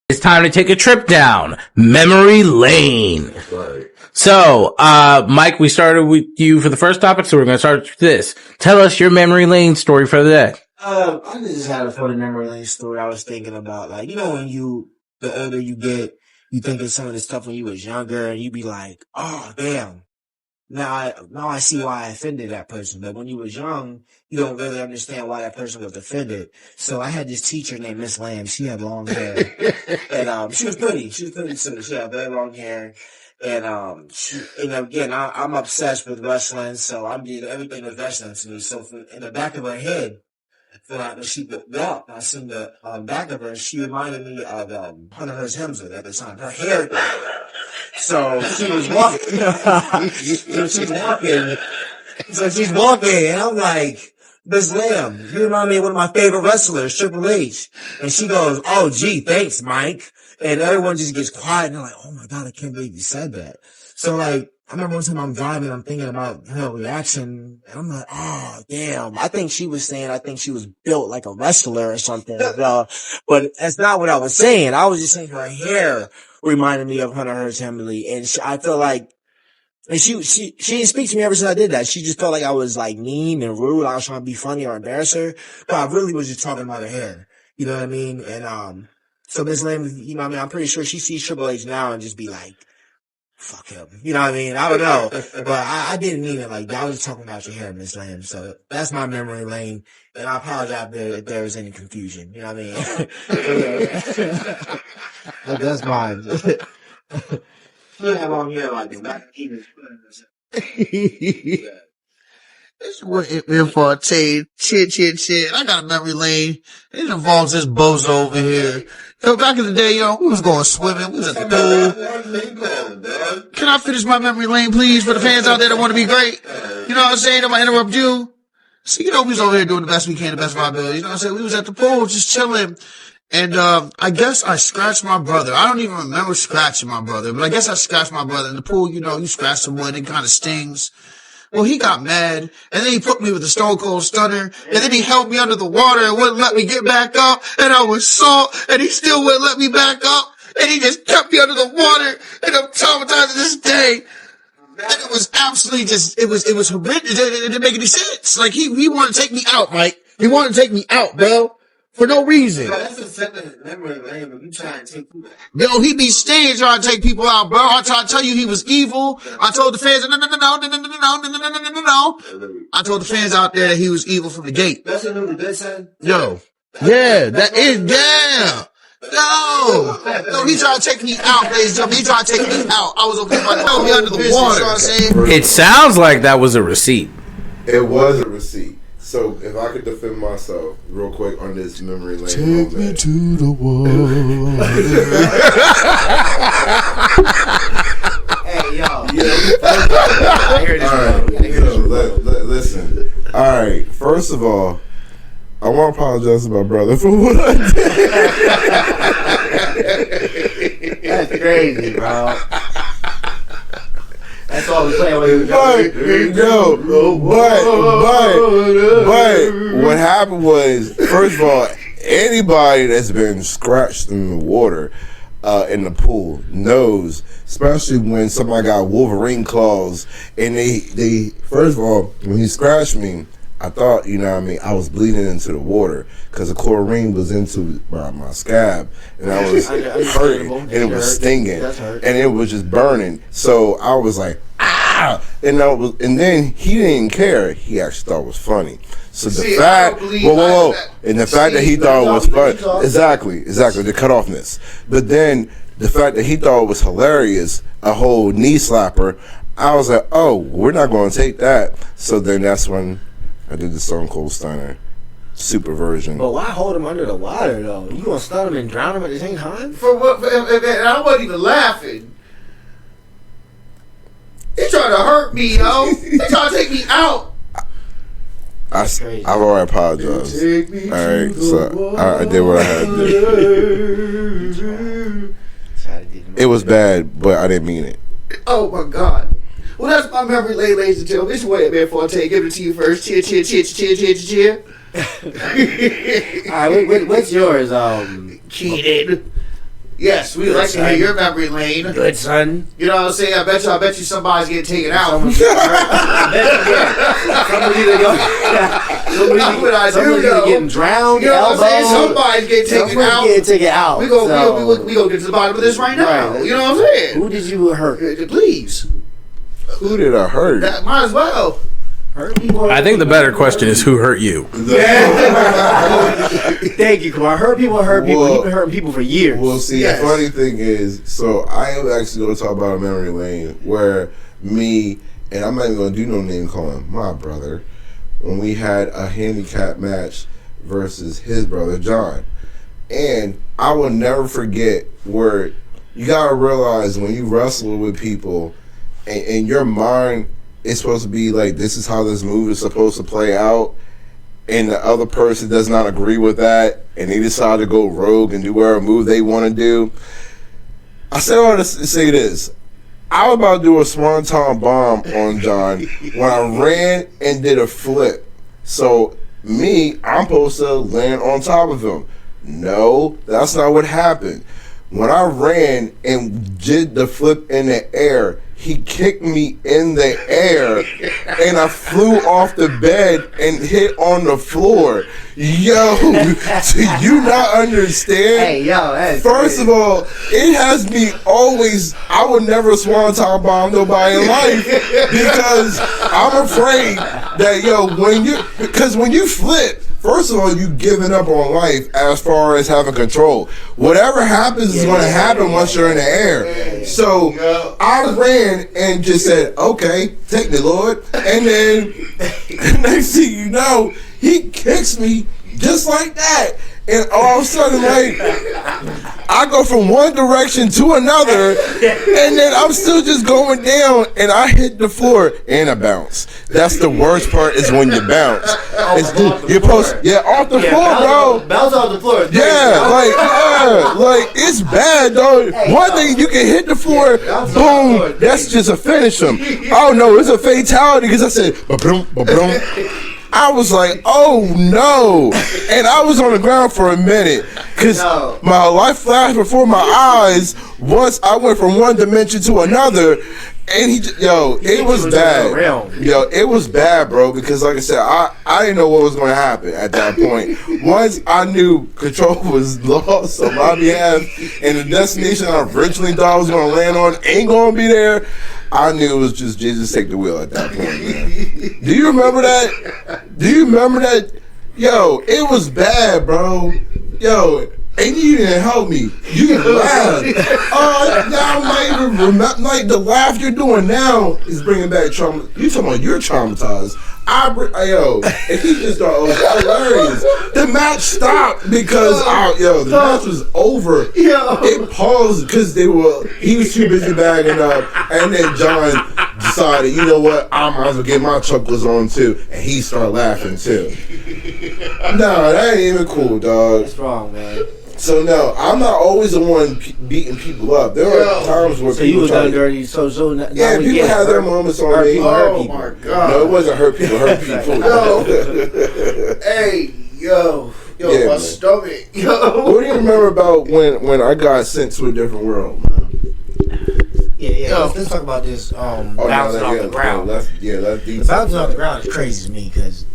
S4: It's time to take a trip down memory lane.
S6: Right.
S4: So, Mike, we started with you for the first topic, so we're going to start with this. Tell us your memory lane story for the day.
S5: I just had a funny memory lane story I was thinking about. Like, when the older you get, you think of some of the stuff when you was younger, and you be like, oh, damn. Now I see why I offended that person. But when you was young, you don't really understand why that person was offended. So I had this teacher named Miss Lamb. She had long hair. And, she was pretty. She was pretty too. She had very long hair. And, again, I'm obsessed with wrestling. So I did everything with wrestling to me. So in the back of her head, when she looked up, I seen the back of her. She reminded me of Hunter Hearst Helmsley at the time. Her hair. So she was walking. She's walking, and I'm like, Miss Lamb, you remind me of one of my favorite wrestlers, Triple H. And she goes, oh, gee, thanks, Mike. And everyone just gets quiet, and they're like, oh my God, I can't believe you said that. So like, I remember one time I'm driving, I'm thinking about her reaction, and I'm like, oh, damn. I think she was built like a wrestler or something. But that's not what I was saying. I was just saying her hair reminded me of Hunter Hearst Helmsley. And I feel like, and she didn't speak to me ever since I did that. She just felt like I was like mean and rude. I was trying to be funny or embarrass her. But I really was just talking about her hair. You know what I mean? And, so Miss Lamb, you know what I mean? I'm pretty sure she sees Triple H now and just be like, fuck him. You know what I mean? I don't know. But I didn't mean it like that. I was talking about your hair, Miss Lamb. So that's my memory lane. And I apologize if there was any confusion. You know what I mean? But that's mine. You have long hair like that.
S7: This is what it meant for a Chit. I got a memory lane. It involves this bozo over here. Yo, back in the day, we was going swimming. We was at the pool. Can I finish my memory lane, please, for the fans out there that want to be great? You know what I'm saying? I'm going to interrupt you. So, we was over here doing the best we can, the best of our ability. You know what I'm saying? We was at the pool just chilling. And, I guess I scratched my brother. I don't even remember scratching my brother, but I guess I scratched my brother in the pool. You scratch someone, it kind of stings. Well, he got mad, and then he put me with a Stone Cold Stunner, and then he held me under the water and wouldn't let me get back up, and I was salt, and he still wouldn't let me back up, and he just kept me under the water, and I'm traumatized to this day. And it was absolutely it was horrendous. It didn't make any sense. Like, he wanted to take me out, Mike. He wanted to take me out, bro. For no reason.
S5: That's a separate memory lane, but you trying to take people out.
S7: Yo, he be staying trying to take people out, bro. I tried to tell you he was evil. I told the fans, no. I told the fans out there that he was evil from the gate.
S5: That's a new good son?
S7: Yo. Yeah, that is, yeah. No, he tried to take me out, ladies and gentlemen. He tried to take me out. I was over there, held me under the water. You know what I'm saying?
S4: It sounds like that was a receipt.
S1: It was a receipt. So if I could defend myself real quick on this memory lane. Take me to the water.
S5: Hey, yo.
S1: Yeah.
S5: I hear this.
S1: All right. So listen. All right. First of all, I want to apologize to my brother for what I did.
S5: That's crazy, bro. That's all we playing with.
S1: But what happened was, first of all, anybody that's been scratched in the water, in the pool knows, especially when somebody got Wolverine claws, and they first of all, when he scratched me, I thought, I was bleeding into the water because the chlorine was into my scab, and I was hurting, and it was stinging, and it was just burning. So I was like, ah! And then he didn't care. He actually thought it was funny. So the fact, and the fact that he thought it was funny, exactly, the cutoffness. But then the fact that he thought it was hilarious, a whole knee slapper, I was like, oh, we're not going to take that. So then that's when I did the Stone Cold Stunner super version.
S5: But why hold him under the water, though? You gonna stun him and drown him at the same time?
S7: For what? And I wasn't even laughing.
S2: They trying to hurt me, yo. They trying to take me out.
S1: I've already apologized. Alright, so I did what I had to do. It was bad, but I didn't mean it.
S2: Oh my God. Well, that's my memory lane, ladies and gentlemen. This way, man, Forte. Give it to you first. Cheer, cheer, cheer, cheer, cheer, cheer, cheer.
S5: All right, what's yours?
S2: Keenan. Yes, we like to hear your memory lane.
S5: Good son.
S2: You know what I'm saying? I bet you somebody's getting taken out.
S5: Somebody's either getting drowned,
S2: You know what I'm saying?
S5: elbowed.
S2: Somebody's getting taken
S5: Someone's
S2: out.
S5: getting taken out.
S2: We go get to the bottom of this right now.
S5: Right.
S2: You know what I'm saying?
S5: Who did you hurt?
S2: Please.
S1: Who did I hurt?
S2: That might as well.
S5: Hurt people.
S4: I think the better question is who hurt you.
S5: Thank you, Kumar. Hurt people.
S1: Well,
S5: You've been hurting people for years.
S1: Well, see,
S2: Yes.
S1: the funny thing is, so I am actually going to talk about a memory lane where me, and I'm not even going to do no name calling, my brother, when we had a handicap match versus his brother, John. And I will never forget where you got to realize when you wrestle with people and your mind is supposed to be like, this is how this move is supposed to play out, and the other person does not agree with that, and they decide to go rogue and do whatever move they want to do. I said all this to say this. I was about to do a swanton bomb on John when I ran and did a flip. So I'm supposed to land on top of him. No, that's not what happened. When I ran and did the flip in the air, he kicked me in the air, and I flew off the bed and hit on the floor. Yo, do you not understand?
S5: Hey, yo, that's
S1: First of all, it has me always, I would never swanton bomb nobody in life because I'm afraid that, because when you flip, first of all, you giving up on life as far as having control. Whatever happens is going to happen once you're in the air. So I ran and just said, okay, take me, Lord. And then next thing you know, he kicks me just like that. And all of a sudden, I go from one direction to another, and then I'm still just going down, and I hit the floor, and I bounce. That's the worst part is when you bounce. Off the floor, bro.
S5: Bounce off the floor.
S1: Like it's bad, though. One thing you can hit the floor, boom, that's just a finish him. Oh no, it's a fatality because I said, ba-boom, ba-boom. I was like, oh no. And I was on the ground for a minute because my life flashed before my eyes once I went from one dimension to another. And it was bad. It was bad, bro, because like I said, I didn't know what was going to happen at that point. Once I knew control was lost on my behalf and the destination I originally thought I was going to land on ain't going to be there, I knew it was just Jesus take the wheel at that point, man. Do you remember that? Yo, it was bad, bro. Yo, and you didn't help me. You can laugh. Now I'm not even remember. Like the laugh you're doing now is bringing back trauma. You talking about you're traumatized. And he just thought it was hilarious. The match stopped because the match was over. It paused because he was too busy bagging up, and then John decided, you know what, I might as well get my chuckles on too, and he started laughing too. No, that ain't even cool, dog.
S5: That's wrong, man.
S1: So no, I'm not always the one beating people up. There are times where
S5: you was done dirty. So now
S1: people have their moments on me.
S2: Oh my God!
S1: No, it wasn't hurt people. Hurt people.
S2: Hey, yo,
S1: Yeah,
S2: my
S1: man.
S2: stomach, yo.
S1: What do you remember about when I got sent to a different world?
S5: Yeah. Let's talk about this. Bouncing off the ground.
S1: Let's deep.
S5: Bouncing off the ground is crazy to me because.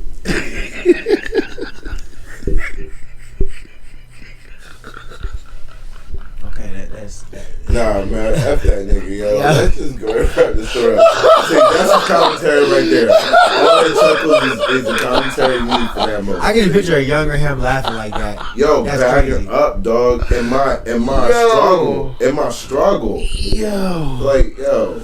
S1: Nah, man, F that nigga, yo. Let's just go and wrap this story up. See, that's the commentary right there. All that chuckles is the commentary you need for that moment.
S5: I get a picture of younger him laughing like that.
S1: Yo,
S5: That's
S1: back
S5: crazy.
S1: it up, dog. In my struggle.
S5: Yo.
S1: Like, yo.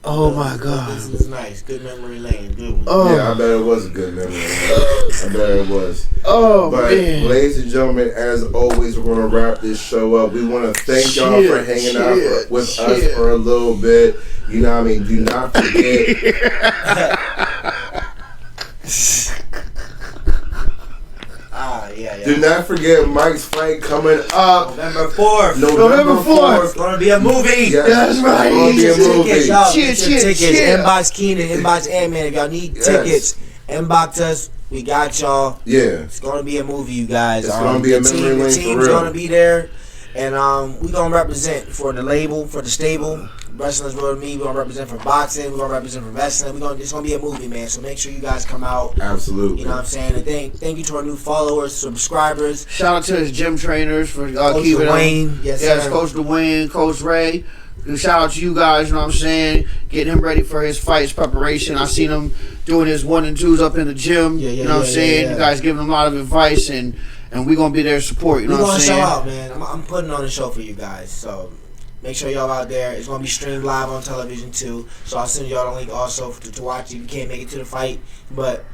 S3: Oh my God.
S5: This was nice. Good memory lane. Good one.
S3: Oh.
S1: Yeah, I bet it was a good memory. I bet it was.
S3: Oh,
S1: But,
S3: man.
S1: ladies and gentlemen, as always, we're going to wrap this show up. We want to thank y'all for hanging out with us for a little bit. You know what I mean? Do not forget.
S5: Yeah.
S1: Do not forget Mike's fight coming up.
S5: November 4th.
S1: November 4th.
S5: It's gonna be a movie.
S1: Yes,
S3: That's right.
S1: It's going to be a movie.
S5: Tickets, y'all.
S3: Cheer,
S5: Get your
S3: cheer,
S5: tickets.
S3: cheer.
S5: Inbox Keenan, inbox Ant-Man. If y'all need
S1: Yes.
S5: tickets, inbox us. We got y'all.
S1: Yeah.
S5: It's gonna be a movie, you guys.
S1: It's gonna be a
S5: the
S1: memory
S5: team,
S1: lane
S5: the
S1: for
S5: team's
S1: real.
S5: gonna be there, and we gonna represent for the label, for the stable. Wrestling's Real to Me. We're gonna represent for boxing. We're gonna represent for wrestling. It's gonna be a movie, man. So make sure you guys come out.
S1: Absolutely.
S5: You know what I'm saying? And thank you to our new followers, subscribers.
S3: Shout out to his gym trainers for
S5: Coach
S3: keeping
S5: Dwayne.
S3: him.
S5: Yes,
S3: Yes,
S5: sir.
S3: Coach Dwayne, Coach Ray. And shout out to you guys, you know what I'm saying? Getting him ready for his fights preparation. I seen him doing his 1 and 2s up in the gym.
S5: Yeah,
S3: you know what I'm saying?
S5: yeah.
S3: You guys giving him a lot of advice, and we going to be there to support, you know
S5: We're
S3: what I'm
S5: gonna
S3: saying?
S5: show out, man. I'm putting on a show for you guys. So make sure y'all out there. It's gonna be streamed live on television too. So I'll send y'all the link also to watch if you can't make it to the fight. But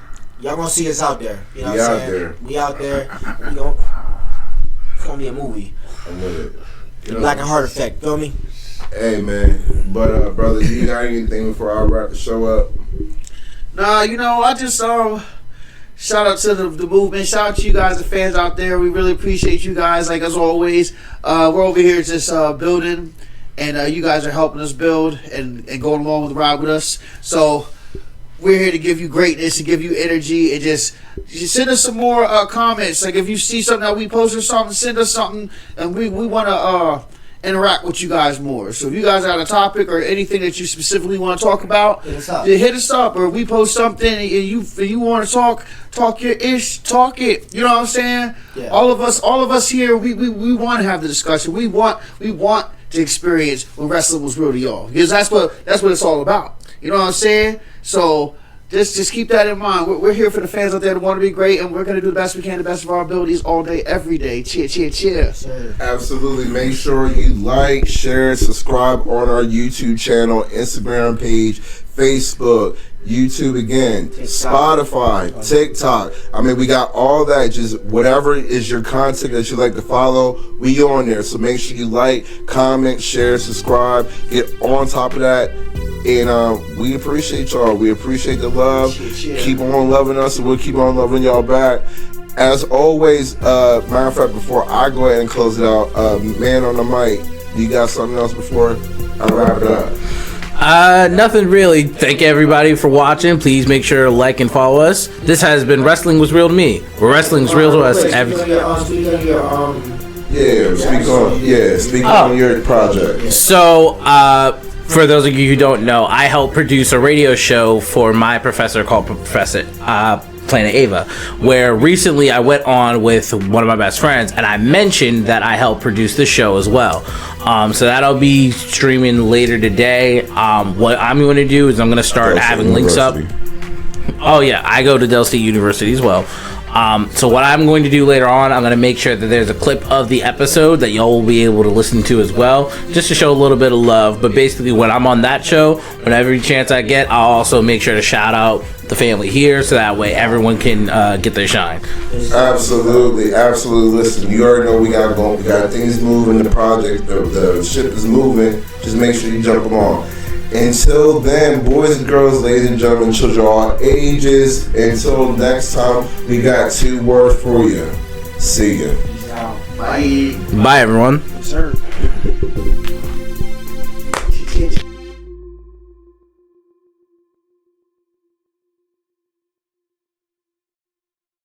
S5: y'all gonna see us out there. You know
S1: We
S5: what I'm
S1: out
S5: saying?
S1: there.
S5: We out there. It's gonna be a movie.
S1: I'm with it. You know,
S5: Black and Heart Effect. Feel me?
S1: Hey, man. But, brother, you got anything before I wrap the show up?
S3: Nah, you know, I just shout out to the movement. Shout out to you guys, the fans out there. We really appreciate you guys. Like as always, we're over here just building, and you guys are helping us build and going along with the ride with us. So we're here to give you greatness, to give you energy, and just send us some more comments. Like if you see something that we posted something, send us something, and we want to interact with you guys more. So if you guys have a topic or anything that you specifically want to talk about,
S5: Hit us up.
S3: hit us up. Or we post something and you want to talk your ish, talk it. You know what I'm saying?
S5: Yeah.
S3: All of us here, we want to have the discussion. We want to experience when wrestling was real to y'all, because that's what it's all about. You know what I'm saying? So just keep that in mind. We're here for the fans out there that want to be great, and we're going to do the best we can, the best of our abilities, all day, every day. Cheer, cheer, cheer.
S5: Sure.
S1: Absolutely. Make sure you like, share, subscribe on our YouTube channel, Instagram page, Facebook, YouTube again, Spotify, TikTok. I mean, we got all that. Just whatever is your content that you like to follow, we on there. So make sure you like, comment, share, subscribe. Get on top of that. And we appreciate y'all. We appreciate the love. Keep on loving us, and we'll keep on loving y'all back. As always, matter of fact, before I go ahead and close it out, man on the mic, you got something else before I wrap it up?
S4: Nothing really. Thank everybody for watching. Please make sure to like and follow us. This has been Wrestling Was Real to Me, where wrestling is real to us.
S1: Speak on your project.
S4: So, for those of you who don't know, I help produce a radio show for my professor called Professor Planet Ava, where recently I went on with one of my best friends, and I mentioned that I help produce the show as well. So that'll be streaming later today. What I'm going to do is I'm going to start having links up. Oh yeah, I go to Del State University as well. So what I'm going to do later on, I'm going to make sure that there's a clip of the episode that y'all will be able to listen to as well, just to show a little bit of love. But basically, when I'm on that show, when every chance I get, I'll also make sure to shout out the family here, so that way everyone can get their shine.
S1: Absolutely. Listen, you already know we got things moving. The project, the ship is moving. Just make sure you jump along. Until then, boys and girls, ladies and gentlemen, children of all ages, until next time, we got 2 words for you. See ya.
S3: Bye.
S4: Bye, everyone.
S5: Sir.